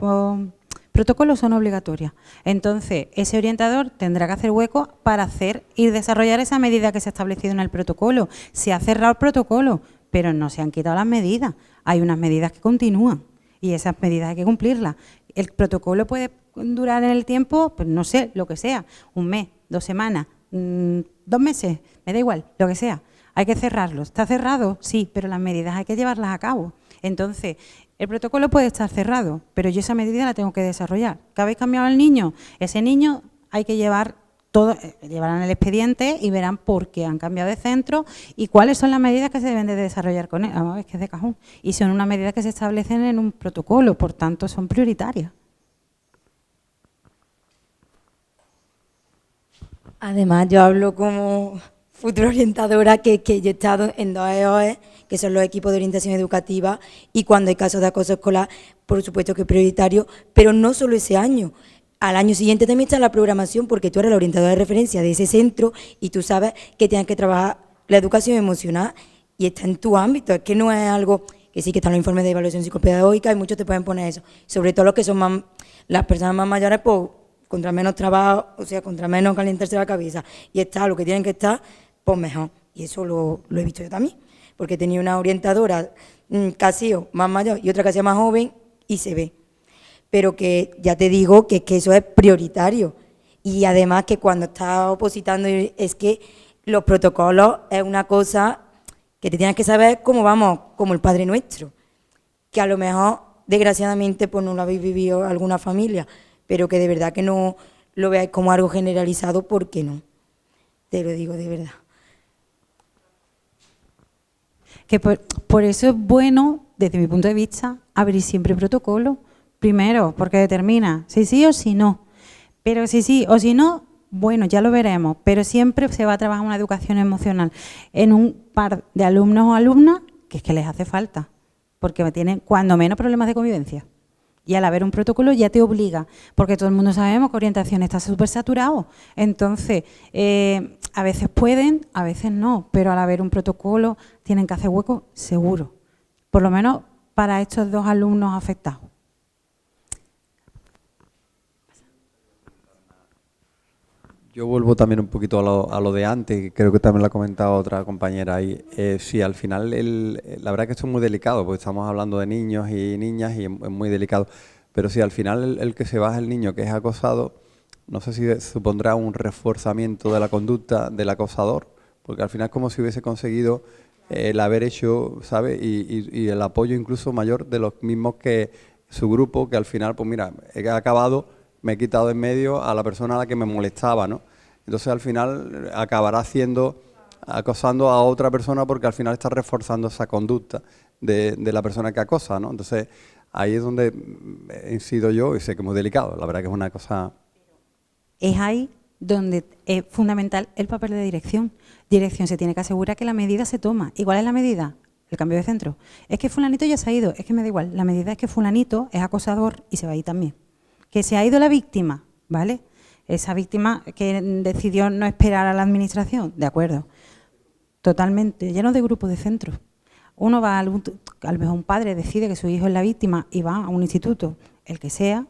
protocolos son obligatorias. Entonces, ese orientador tendrá que hacer hueco para hacer y desarrollar esa medida que se ha establecido en el protocolo. Se ha cerrado el protocolo, pero no se han quitado las medidas. Hay unas medidas que continúan y esas medidas hay que cumplirlas. El protocolo puede durar en el tiempo, pues no sé, lo que sea, 1 mes, 2 semanas, 2 meses, me da igual, lo que sea. Hay que cerrarlo. ¿Está cerrado? Sí, pero las medidas hay que llevarlas a cabo. Entonces, el protocolo puede estar cerrado, pero yo esa medida la tengo que desarrollar. ¿Que habéis cambiado al niño? Ese niño hay que llevarán el expediente y verán por qué han cambiado de centro y cuáles son las medidas que se deben de desarrollar con él. Vamos a ver, que es de cajón. Y son unas medidas que se establecen en un protocolo, por tanto son prioritarias. Además, yo hablo como futura orientadora que yo he estado en 2 EOE, que son los equipos de orientación educativa, y cuando hay casos de acoso escolar, por supuesto que es prioritario, pero no solo ese año. Al año siguiente también está la programación, porque tú eres la orientadora de referencia de ese centro y tú sabes que tienes que trabajar la educación emocional y está en tu ámbito. Es que no es algo que sí que están los informes de evaluación psicopedagógica y muchos te pueden poner eso. Sobre todo los que son las personas más mayores, pues contra menos trabajo, o sea, contra menos calentarse la cabeza y está lo que tienen que estar, pues mejor. Y eso lo he visto yo también, porque tenía una orientadora casi más mayor y otra casi más joven y se ve. Pero que ya te digo que eso es prioritario. Y además que cuando estás opositando es que los protocolos es una cosa que te tienes que saber cómo vamos, como el Padre Nuestro. Que a lo mejor, desgraciadamente, pues no lo habéis vivido alguna familia, pero que de verdad que no lo veáis como algo generalizado, porque no. Te lo digo de verdad. Que por eso es bueno, desde mi punto de vista, abrir siempre protocolo. Primero, porque determina si sí o si no. Pero si sí o si no, bueno, ya lo veremos. Pero siempre se va a trabajar una educación emocional en un par de alumnos o alumnas que es que les hace falta. Porque tienen cuando menos problemas de convivencia. Y al haber un protocolo ya te obliga, porque todo el mundo sabemos que orientación está súper saturado. Entonces, a veces pueden, a veces no, pero al haber un protocolo tienen que hacer hueco seguro. Por lo menos para estos 2 alumnos afectados. Yo vuelvo también un poquito a lo de antes, que creo que también lo ha comentado otra compañera ahí. Sí, al final, la verdad que esto es muy delicado, porque estamos hablando de niños y niñas y es muy delicado. Pero sí, al final el que se va es el niño que es acosado, no sé si supondrá un reforzamiento de la conducta del acosador, porque al final es como si hubiese conseguido el haber hecho, ¿sabes? Y el apoyo incluso mayor de los mismos que su grupo, que al final, pues mira, he acabado, me he quitado en medio a la persona a la que me molestaba, ¿no? Entonces al final acabará acosando a otra persona porque al final está reforzando esa conducta de la persona que acosa, ¿no? Entonces ahí es donde incido yo y sé que es muy delicado, la verdad que es una cosa... Es ahí donde es fundamental el papel de dirección. Dirección se tiene que asegurar que la medida se toma. ¿Y cuál es la medida? El cambio de centro. Es que fulanito ya se ha ido, es que me da igual. La medida es que fulanito es acosador y se va a ir también. Que se ha ido la víctima, ¿vale? Esa víctima que decidió no esperar a la administración, de acuerdo. Totalmente, lleno de grupos de centros. Uno va, a lo mejor un padre decide que su hijo es la víctima y va a un instituto, el que sea,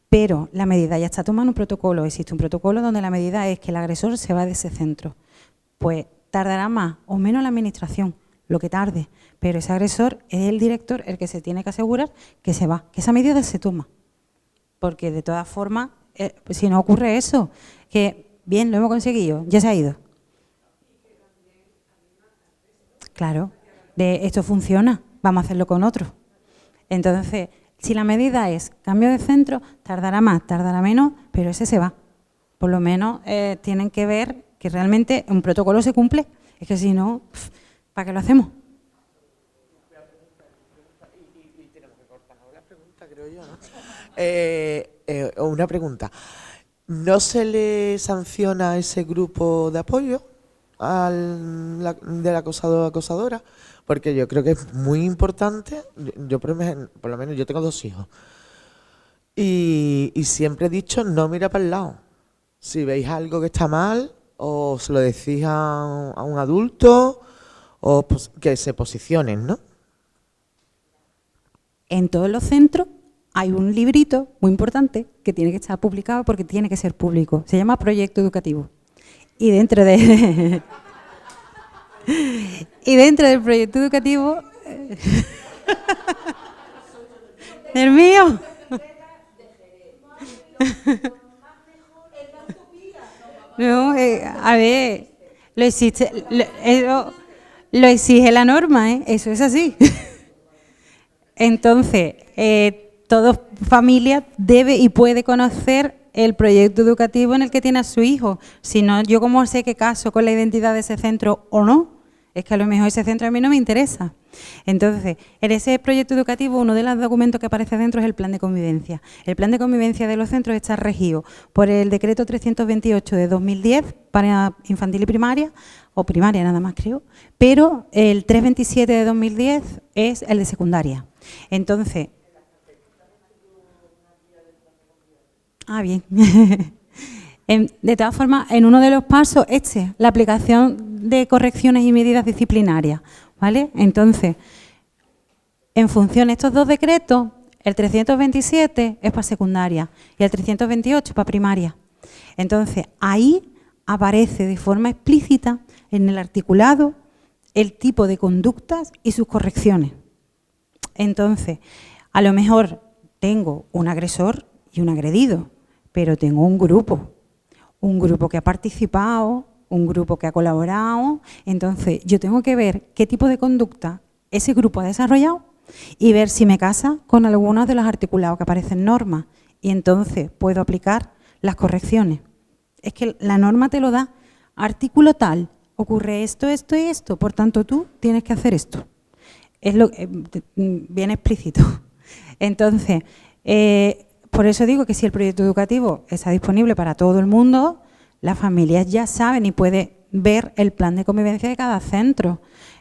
pero la medida ya está tomando un protocolo. Existe un protocolo donde la medida es que el agresor se va de ese centro. Pues tardará más o menos la administración, lo que tarde, pero ese agresor es el director el que se tiene que asegurar que se va, que esa medida se toma. Porque de todas formas, si no ocurre eso, que bien, lo hemos conseguido, ya se ha ido. Claro, de esto funciona, vamos a hacerlo con otro. Entonces, si la medida es cambio de centro, tardará más, tardará menos, pero ese se va. Por lo menos tienen que ver que realmente un protocolo se cumple. Es que si no, ¿para qué lo hacemos? Una pregunta. ¿No se le sanciona a ese grupo de apoyo del acosado o acosadora? Porque yo creo que es muy importante. Yo por lo menos yo tengo 2 hijos. Y siempre he dicho, no mira para el lado. Si veis algo que está mal, o se lo decís a un adulto, o pues, que se posicionen, ¿no? En todos los centros hay un librito muy importante que tiene que estar publicado porque tiene que ser público. Se llama Proyecto Educativo. Y dentro de y dentro del proyecto educativo ¿el mío? No, a ver, lo exige la norma, eso es así. Entonces, toda familia debe y puede conocer el proyecto educativo en el que tiene a su hijo. Si no, yo cómo sé qué caso con la identidad de ese centro o no. Es que a lo mejor ese centro a mí no me interesa. Entonces, en ese proyecto educativo, uno de los documentos que aparece dentro es el plan de convivencia. El plan de convivencia de los centros está regido por el decreto 328 de 2010 para infantil y primaria, o primaria nada más creo, pero el 327 de 2010 es el de secundaria. Entonces, bien. De todas formas, en uno de los pasos, la aplicación de correcciones y medidas disciplinarias, ¿vale? Entonces, en función de estos 2 decretos, el 327 es para secundaria y el 328 para primaria. Entonces, ahí aparece de forma explícita en el articulado el tipo de conductas y sus correcciones. Entonces, a lo mejor tengo un agresor y un agredido, pero tengo un grupo que ha participado, un grupo que ha colaborado. Entonces, yo tengo que ver qué tipo de conducta ese grupo ha desarrollado y ver si me casa con algunos de los articulados que aparecen en normas. Y entonces puedo aplicar las correcciones. Es que la norma te lo da. Artículo tal, ocurre esto, esto y esto, por tanto tú tienes que hacer esto. Es bien explícito. Entonces, por eso digo que si el proyecto educativo está disponible para todo el mundo, las familias ya saben y pueden ver el plan de convivencia de cada centro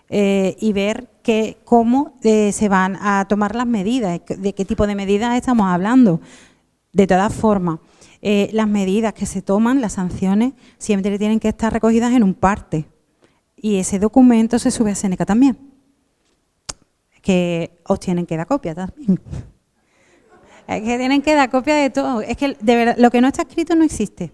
y ver cómo se van a tomar las medidas, de qué tipo de medidas estamos hablando. De todas formas, las medidas que se toman, las sanciones, siempre tienen que estar recogidas en un parte. Y ese documento se sube a Seneca también, que os tienen que dar copia también. Es que tienen que dar copia de todo. Es que de verdad, lo que no está escrito no existe.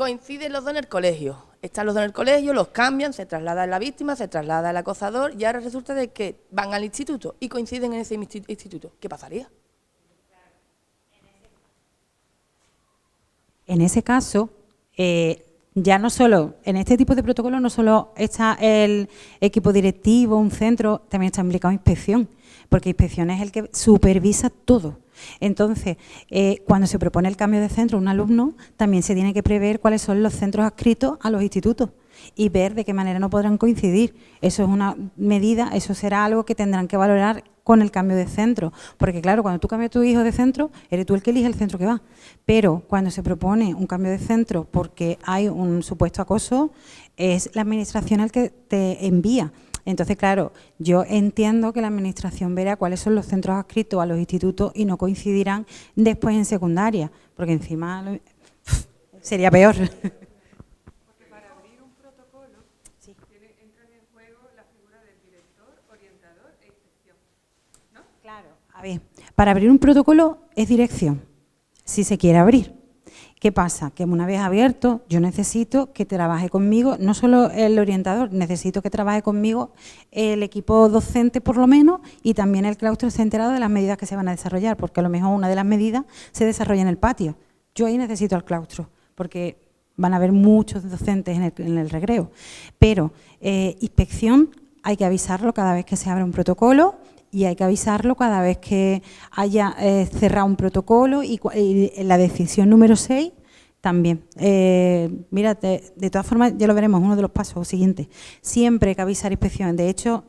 Coinciden los dos en el colegio. Están los dos en el colegio, los cambian, se traslada la víctima, se traslada el acosador y ahora resulta de que van al instituto y coinciden en ese instituto. ¿Qué pasaría? En ese caso, ya no solo, en este tipo de protocolo no solo está el equipo directivo, un centro, también está implicado inspección, porque inspección es el que supervisa todo. Entonces, cuando se propone el cambio de centro a un alumno, también se tiene que prever cuáles son los centros adscritos a los institutos y ver de qué manera no podrán coincidir. Eso es una medida, eso será algo que tendrán que valorar con el cambio de centro. Porque claro, cuando tú cambias a tu hijo de centro, eres tú el que elige el centro que va. Pero cuando se propone un cambio de centro porque hay un supuesto acoso, es la administración el que te envía. Entonces, claro, yo entiendo que la administración verá cuáles son los centros adscritos a los institutos y no coincidirán después en secundaria, porque encima sería peor. Porque para abrir un protocolo entran en juego la figura del director, orientador e inspección, ¿no? Claro. A ver, para abrir un protocolo es dirección, si se quiere abrir. ¿Qué pasa? Que una vez abierto, yo necesito que trabaje conmigo, no solo el orientador, necesito que trabaje conmigo el equipo docente por lo menos y también el claustro esté enterado de las medidas que se van a desarrollar, porque a lo mejor una de las medidas se desarrolla en el patio. Yo ahí necesito al claustro, porque van a haber muchos docentes en el recreo. Pero inspección hay que avisarlo cada vez que se abre un protocolo y hay que avisarlo cada vez que haya cerrado un protocolo y la decisión número 6 también. Mira, de todas formas, ya lo veremos, uno de los pasos siguientes. Siempre hay que avisar inspección. De hecho,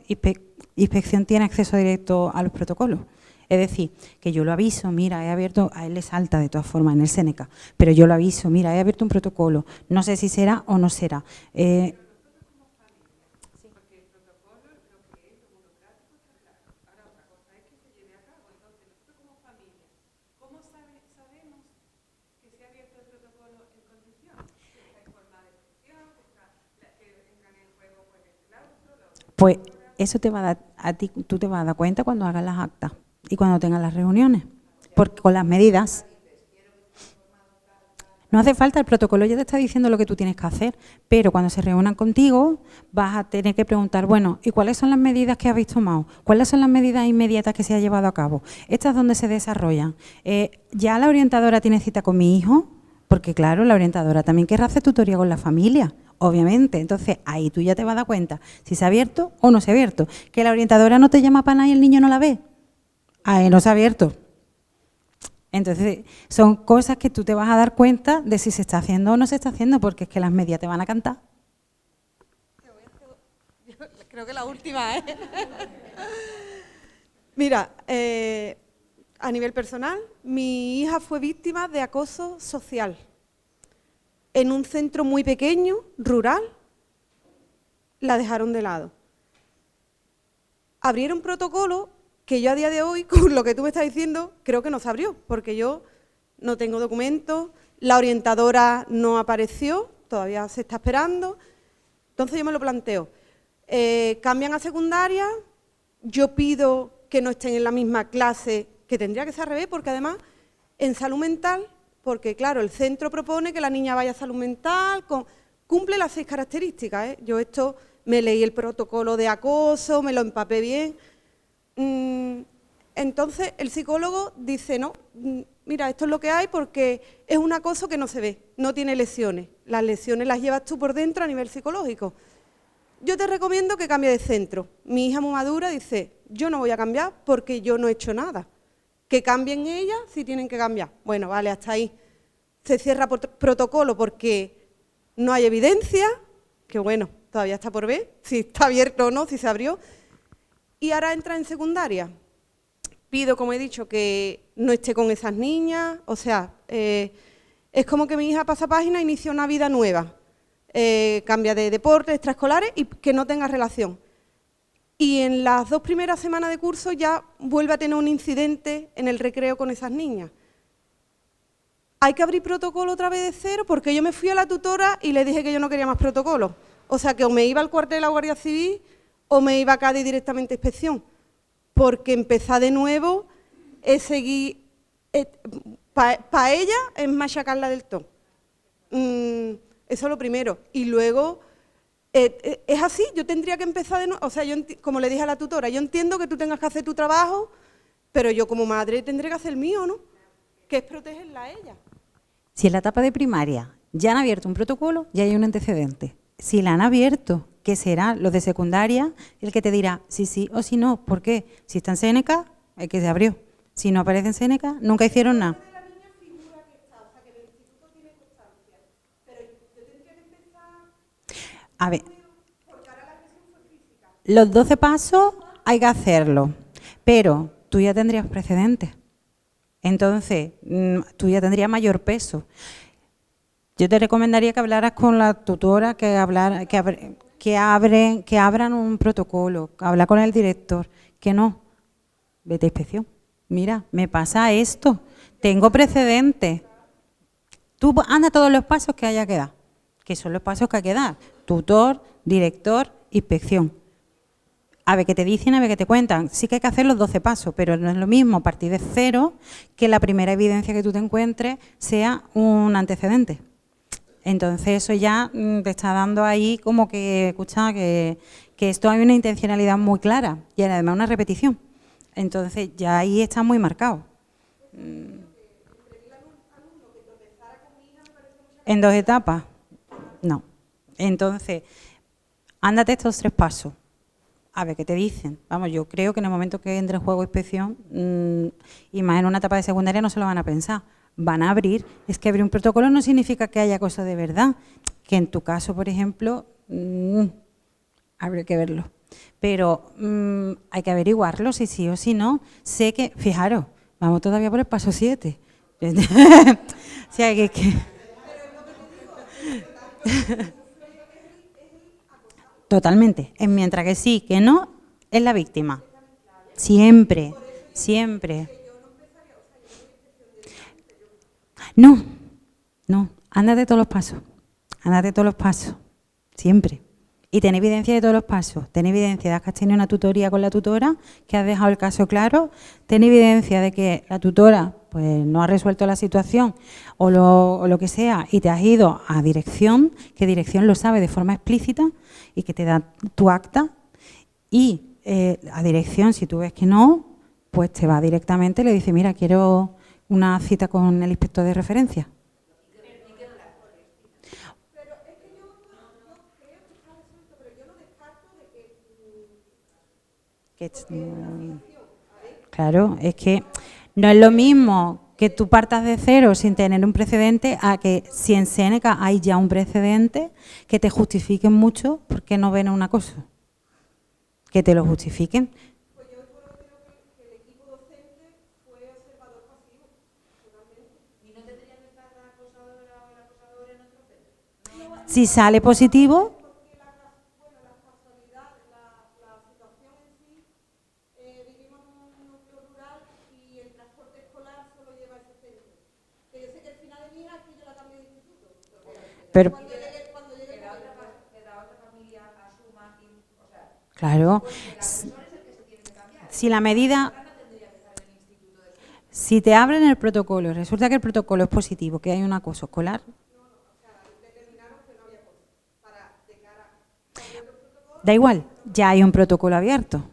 inspección tiene acceso directo a los protocolos. Es decir, que yo lo aviso, mira, he abierto, a él le salta de todas formas en el Seneca, pero yo lo aviso, mira, he abierto un protocolo, no sé si será o no será. Pues eso te va a dar a ti, tú te vas a dar cuenta cuando hagas las actas y cuando tengas las reuniones, porque con las medidas. No hace falta, el protocolo ya te está diciendo lo que tú tienes que hacer, pero cuando se reúnan contigo vas a tener que preguntar, bueno, ¿y cuáles son las medidas que habéis tomado? ¿Cuáles son las medidas inmediatas que se ha llevado a cabo? ¿Estas dónde se desarrollan? ¿Ya la orientadora tiene cita con mi hijo? Porque claro, la orientadora también querrá hacer tutoría con la familia, obviamente. Entonces, ahí tú ya te vas a dar cuenta si se ha abierto o no se ha abierto. Que la orientadora no te llama para nada y el niño no la ve. Ahí no se ha abierto. Entonces, son cosas que tú te vas a dar cuenta de si se está haciendo o no se está haciendo, porque es que las medias te van a cantar. Creo que la última, ¿eh? Mira, a nivel personal, mi hija fue víctima de acoso social en un centro muy pequeño, rural. La dejaron de lado. Abrieron protocolo que yo a día de hoy, con lo que tú me estás diciendo, creo que no se abrió, porque yo no tengo documentos, la orientadora no apareció, todavía se está esperando. Entonces yo me lo planteo. Cambian a secundaria, yo pido que no estén en la misma clase, que tendría que ser al revés, porque además en salud mental, porque claro, el centro propone que la niña vaya a salud mental, cumple las 6 características, ¿eh? Yo esto me leí el protocolo de acoso, me lo empapé bien. Entonces el psicólogo dice, no, mira, esto es lo que hay porque es un acoso que no se ve, no tiene lesiones. Las lesiones las llevas tú por dentro a nivel psicológico. Yo te recomiendo que cambie de centro. Mi hija muy madura dice, yo no voy a cambiar porque yo no he hecho nada. Que cambien ellas si tienen que cambiar. Bueno, vale, hasta ahí. Se cierra por protocolo porque no hay evidencia, que bueno, todavía está por ver, si está abierto o no, si se abrió. Y ahora entra en secundaria. Pido, como he dicho, que no esté con esas niñas. O sea, es como que mi hija pasa página e inicia una vida nueva. Cambia de deporte, extraescolares y que no tenga relación. Y en las 2 primeras semanas de curso ya vuelve a tener un incidente en el recreo con esas niñas. Hay que abrir protocolo otra vez de cero porque yo me fui a la tutora y le dije que yo no quería más protocolo. O sea, que o me iba al cuartel de la Guardia Civil o me iba a Cádiz directamente a inspección, porque empezar de nuevo es seguir, para ella es machacarla del todo. eso es lo primero. Y luego, es así, yo tendría que empezar de nuevo. O sea, como le dije a la tutora, yo entiendo que tú tengas que hacer tu trabajo, pero yo como madre tendré que hacer el mío, ¿no? Que es protegerla a ella. Si en la etapa de primaria ya han abierto un protocolo, ya hay un antecedente. Si la han abierto, ¿qué será? Los de secundaria, el que te dirá si sí o si no. ¿Por qué? Si está en Seneca, el que se abrió. Si no aparece en Seneca, nunca hicieron nada. A ver, los 12 pasos hay que hacerlo, pero tú ya tendrías precedentes. Entonces, tú ya tendrías mayor peso. Yo te recomendaría que hablaras con la tutora, que abran un protocolo, hablar con el director, que no, vete a inspección. Mira, me pasa esto, tengo precedentes. Tú anda todos los pasos que haya que dar, que son los pasos que hay que dar. Tutor, director, inspección. A ver qué te dicen, a ver qué te cuentan. Sí que hay que hacer los 12 pasos, pero no es lo mismo partir de cero que la primera evidencia que tú te encuentres sea un antecedente. Entonces eso ya te está dando ahí como que, escucha, que esto hay una intencionalidad muy clara y además una repetición. Entonces ya ahí está muy marcado. ¿En 2 etapas? No. Entonces, ándate estos 3 pasos. A ver qué te dicen. Vamos, yo creo que en el momento que entre en juego inspección, y más en una etapa de secundaria, no se lo van a pensar. Van a abrir. Es que abrir un protocolo no significa que haya cosas de verdad. Que en tu caso, por ejemplo, habría que verlo. Pero hay que averiguarlo si sí o si no. Sé que, fijaros, vamos todavía por el paso 7. O sea, que totalmente. Mientras que sí, que no, es la víctima. Siempre, siempre. No, ándate todos los pasos. Ándate todos los pasos. Siempre. Y ten evidencia de todos los pasos. Ten evidencia de que has tenido una tutoría con la tutora, que has dejado el caso claro. Ten evidencia de que la tutora pues no ha resuelto la situación o lo que sea y te has ido a dirección, que dirección lo sabe de forma explícita y que te da tu acta. Y a dirección, si tú ves que no, pues te va directamente y le dice, mira, quiero una cita con el inspector de referencia. Claro, es que no es lo mismo que tú partas de cero sin tener un precedente a que si en Seneca hay ya un precedente que te justifiquen mucho porque no ven una cosa. Que te lo justifiquen. Si sale positivo, pero claro, si la medida, si te abren el protocolo y resulta que el protocolo es positivo, que hay un acoso escolar, da igual, ya hay un protocolo abierto.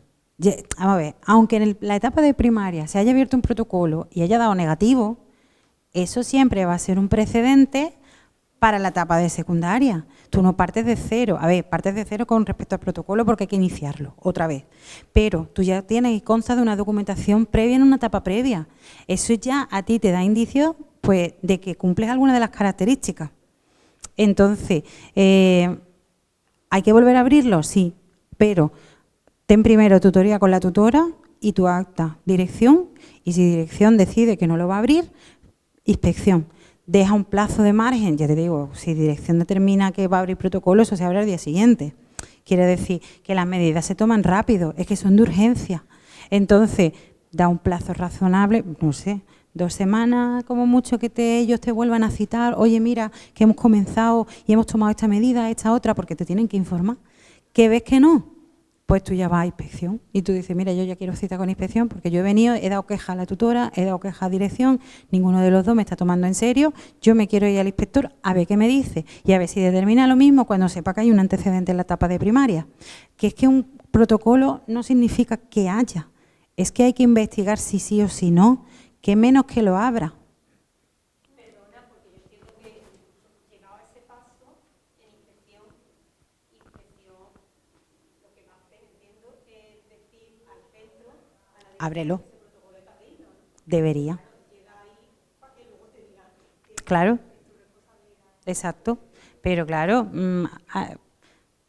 Vamos a ver, aunque en la etapa de primaria se haya abierto un protocolo y haya dado negativo, eso siempre va a ser un precedente para la etapa de secundaria. Tú no partes de cero. A ver, partes de cero con respecto al protocolo porque hay que iniciarlo otra vez. Pero tú ya tienes y consta de una documentación previa en una etapa previa. Eso ya a ti te da indicios pues, de que cumples alguna de las características. Entonces, ¿hay que volver a abrirlo? Sí, pero ten primero tutoría con la tutora y tu acta, dirección, y si dirección decide que no lo va a abrir, inspección. Deja un plazo de margen, ya te digo, si dirección determina que va a abrir protocolo, eso se abre al día siguiente. Quiere decir que las medidas se toman rápido, es que son de urgencia. Entonces, da un plazo razonable, no sé, 2 semanas como mucho que ellos te vuelvan a citar, oye, mira, que hemos comenzado y hemos tomado esta medida, esta otra, porque te tienen que informar. ¿Que ves que no? pues tú ya vas a inspección y tú dices, mira, yo ya quiero cita con inspección porque yo he venido, he dado queja a la tutora, he dado queja a dirección, ninguno de los dos me está tomando en serio, yo me quiero ir al inspector a ver qué me dice y a ver si determina lo mismo cuando sepa que hay un antecedente en la etapa de primaria. Que es que un protocolo no significa que haya, es que hay que investigar si sí o si no, que menos que lo abra. Ábrelo. Debería. Claro. Exacto. Pero claro,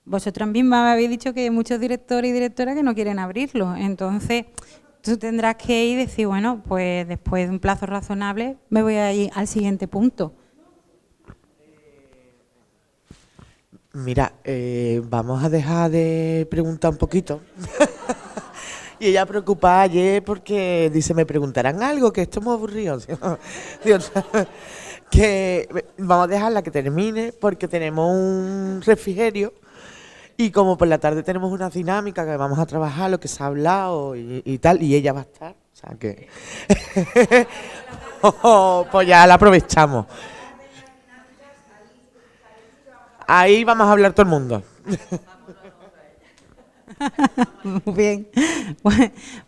vosotros también me habéis dicho que hay muchos directores y directoras que no quieren abrirlo. Entonces, tú tendrás que ir y decir, bueno, pues después de un plazo razonable me voy a ir al siguiente punto. Mira, vamos a dejar de preguntar un poquito. Y ella preocupada ayer porque dice, ¿me preguntarán algo? Que esto es muy aburrido. Dios, que vamos a dejarla que termine porque tenemos un refrigerio y como por la tarde tenemos una dinámica que vamos a trabajar, lo que se ha hablado y tal, y ella va a estar. O sea que pues ya la aprovechamos. Ahí vamos a hablar todo el mundo. Muy bien.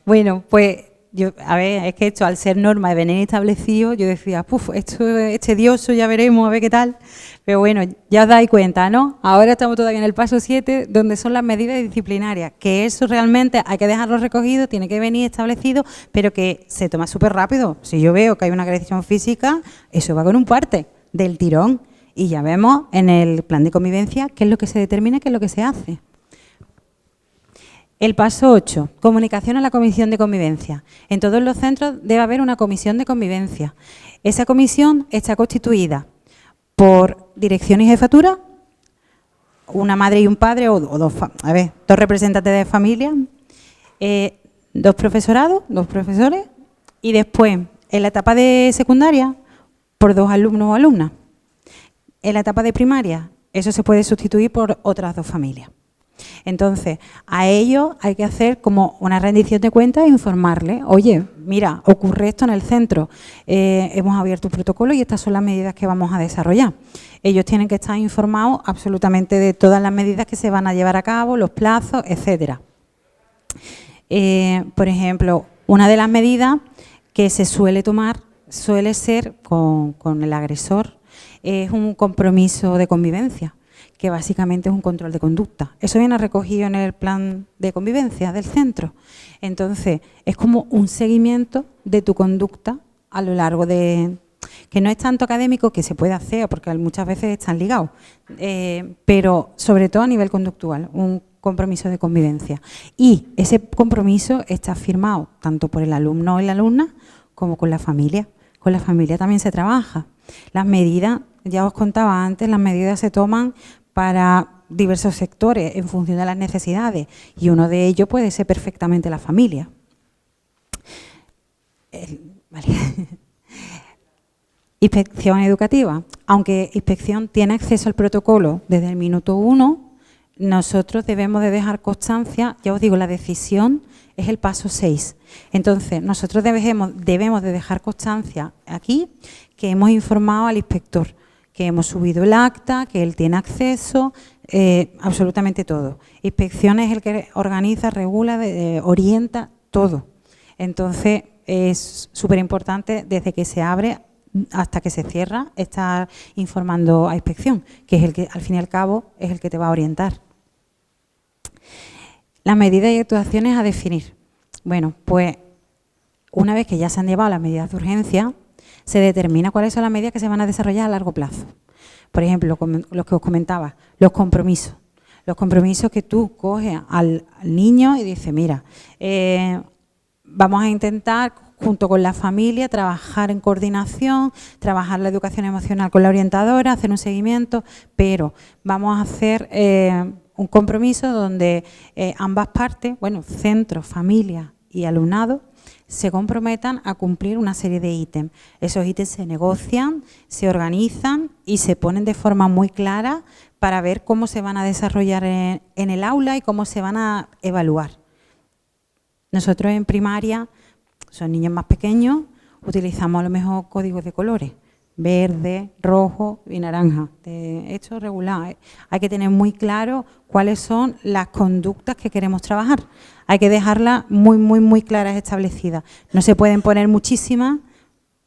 Bueno, pues yo, a ver, es que esto al ser norma de venir establecido, yo decía, puf, esto es tedioso, ya veremos, a ver qué tal. Pero bueno, ya os dais cuenta, ¿no? Ahora estamos todavía en el paso 7, donde son las medidas disciplinarias, que eso realmente hay que dejarlo recogido, tiene que venir establecido, pero que se toma súper rápido. Si yo veo que hay una agresión física, eso va con un parte del tirón. Y ya vemos en el plan de convivencia qué es lo que se determina, qué es lo que se hace. El paso 8, comunicación a la comisión de convivencia. En todos los centros debe haber una comisión de convivencia. Esa comisión está constituida por dirección y jefatura, una madre y un padre, o dos representantes de familia, dos profesorados, dos profesores, y después, en la etapa de secundaria, por 2 alumnos o alumnas. En la etapa de primaria, eso se puede sustituir por otras 2 familias. Entonces, a ellos hay que hacer como una rendición de cuentas e informarles, oye, mira, ocurre esto en el centro, hemos abierto un protocolo y estas son las medidas que vamos a desarrollar. Ellos tienen que estar informados absolutamente de todas las medidas que se van a llevar a cabo, los plazos, etcétera. Por ejemplo, una de las medidas que se suele tomar suele ser con el agresor, es un compromiso de convivencia, que básicamente es un control de conducta. Eso viene recogido en el plan de convivencia del centro. Entonces, es como un seguimiento de tu conducta a lo largo de... que no es tanto académico, que se puede hacer, porque muchas veces están ligados, pero sobre todo a nivel conductual, un compromiso de convivencia. Y ese compromiso está firmado tanto por el alumno o la alumna como con la familia. Con la familia también se trabaja. Las medidas, ya os contaba antes, las medidas se toman para diversos sectores en función de las necesidades y uno de ellos puede ser perfectamente la familia. Vale. Inspección educativa. Aunque inspección tiene acceso al protocolo desde el minuto 1, nosotros debemos de dejar constancia, ya os digo, la decisión es el paso 6. Entonces, nosotros debemos de dejar constancia aquí que hemos informado al inspector, que hemos subido el acta, que él tiene acceso, absolutamente todo. Inspección es el que organiza, regula, orienta todo. Entonces, es súper importante desde que se abre hasta que se cierra, estar informando a inspección, que es el que, al fin y al cabo, es el que te va a orientar. Las medidas y actuaciones a definir. Bueno, pues una vez que ya se han llevado las medidas de urgencia, se determina cuáles son las medidas que se van a desarrollar a largo plazo. Por ejemplo, los que os comentaba, los compromisos. Los compromisos que tú coges al niño y dices, mira, vamos a intentar, junto con la familia, trabajar en coordinación, trabajar la educación emocional con la orientadora, hacer un seguimiento, pero vamos a hacer un compromiso donde ambas partes, bueno, centro, familia y alumnado, se comprometan a cumplir una serie de ítems. Esos ítems se negocian, se organizan y se ponen de forma muy clara para ver cómo se van a desarrollar en el aula y cómo se van a evaluar. Nosotros en primaria, son niños más pequeños, utilizamos a lo mejor códigos de colores, verde, rojo y naranja. Esto es regular. Hay que tener muy claro cuáles son las conductas que queremos trabajar. Hay que dejarlas muy claras, establecidas. No se pueden poner muchísimas,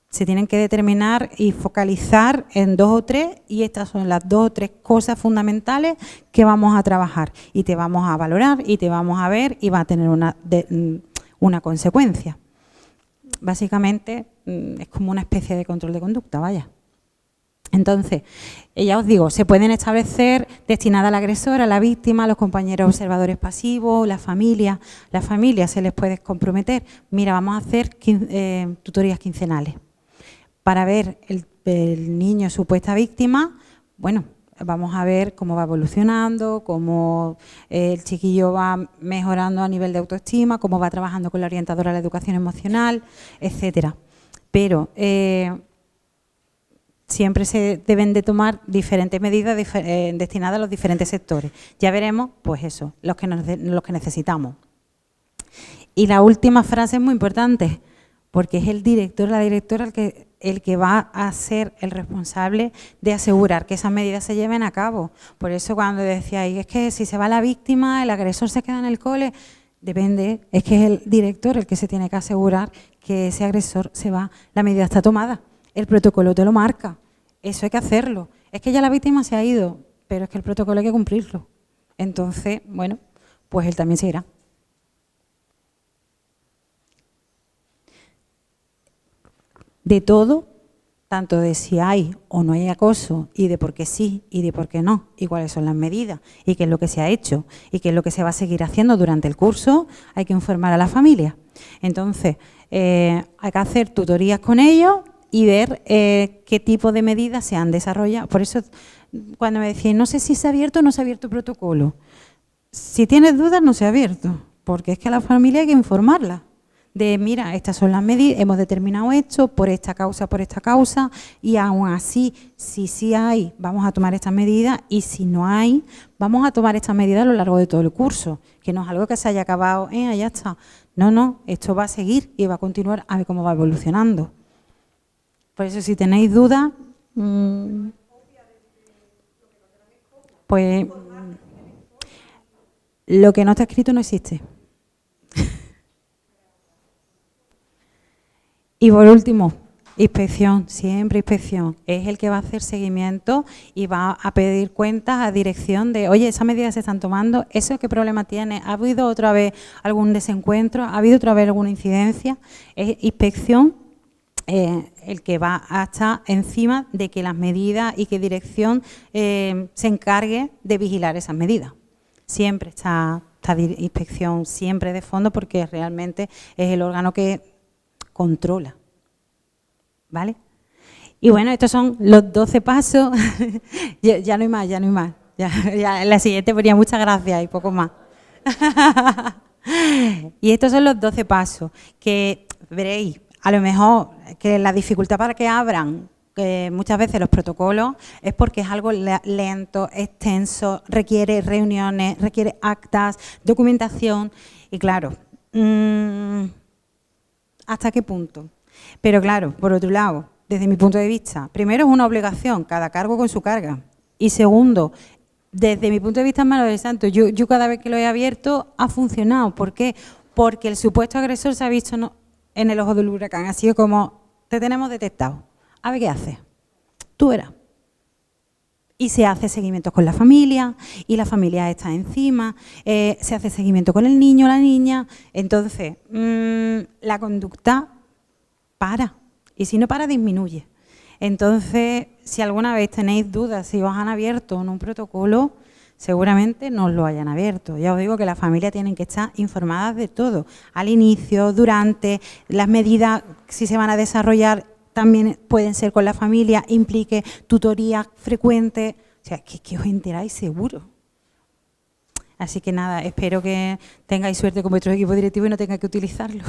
se tienen que determinar y focalizar en 2 o 3 y estas son las 2 o 3 cosas fundamentales que vamos a trabajar y te vamos a valorar y te vamos a ver y va a tener una consecuencia. Básicamente es como una especie de control de conducta, vaya. Entonces, ya os digo, se pueden establecer destinadas al agresor, a la víctima, a los compañeros observadores pasivos, la familia. La familia se les puede comprometer. Mira, vamos a hacer tutorías quincenales. Para ver el niño supuesta víctima, bueno, vamos a ver cómo va evolucionando, cómo el chiquillo va mejorando a nivel de autoestima, cómo va trabajando con la orientadora de la educación emocional, etcétera. Pero siempre se deben de tomar diferentes medidas destinadas a los diferentes sectores. Ya veremos, pues eso, los que necesitamos. Y la última frase es muy importante, porque es el director, la directora el que va a ser el responsable de asegurar que esas medidas se lleven a cabo. Por eso cuando decíais, es que si se va la víctima, el agresor se queda en el cole, depende, es que es el director el que se tiene que asegurar que ese agresor se va, la medida está tomada, el protocolo te lo marca, eso hay que hacerlo. Es que ya la víctima se ha ido, pero es que el protocolo hay que cumplirlo. Entonces, bueno, pues él también se irá. De todo, tanto de si hay o no hay acoso y de por qué sí y de por qué no, y cuáles son las medidas y qué es lo que se ha hecho y qué es lo que se va a seguir haciendo durante el curso, hay que informar a la familia. Entonces, hay que hacer tutorías con ellos y ver qué tipo de medidas se han desarrollado. Por eso, cuando me decían, no sé si se ha abierto o no se ha abierto el protocolo, si tienes dudas no se ha abierto, porque es que a la familia hay que informarla. De, mira, estas son las medidas, hemos determinado esto por esta causa, y aún así, si sí hay, vamos a tomar estas medidas, y si no hay, vamos a tomar estas medidas a lo largo de todo el curso, que no es algo que se haya acabado, ya está. No, esto va a seguir y va a continuar a ver cómo va evolucionando. Por eso, si tenéis dudas, pues lo que no está escrito no existe. Y por último, inspección, siempre inspección. Es el que va a hacer seguimiento y va a pedir cuentas a dirección de, oye, esas medidas se están tomando, ¿eso qué problema tiene? ¿Ha habido otra vez algún desencuentro? ¿Ha habido otra vez alguna incidencia? Es inspección el que va a estar encima de que las medidas y que dirección se encargue de vigilar esas medidas. Siempre está inspección, siempre de fondo, porque realmente es el órgano que controla, ¿vale? Y bueno, estos son los 12 pasos. ya no hay más, Ya en la siguiente ponía muchas gracias y poco más. Y estos son los 12 pasos que veréis, a lo mejor que la dificultad para que abran muchas veces los protocolos es porque es algo lento, extenso, requiere reuniones, requiere actas, documentación y claro, ¿hasta qué punto? Pero claro, por otro lado, desde mi punto de vista, primero es una obligación, cada cargo con su carga. Y segundo, desde mi punto de vista, Mano del Santo, yo cada vez que lo he abierto ha funcionado. ¿Por qué? Porque el supuesto agresor se ha visto en el ojo del huracán. Ha sido como, te tenemos detectado. A ver qué haces. Tú verás. Y se hace seguimiento con la familia, y la familia está encima, se hace seguimiento con el niño, la niña. Entonces, la conducta para, y si no para, disminuye. Entonces, si alguna vez tenéis dudas si os han abierto en un protocolo, seguramente no os lo hayan abierto. Ya os digo que las familias tienen que estar informadas de todo, al inicio, durante, las medidas, si se van a desarrollar, también pueden ser con la familia, implique tutorías frecuentes, o sea, que os enteráis seguro. Así que nada, espero que tengáis suerte con vuestro equipo directivo y no tengáis que utilizarlo.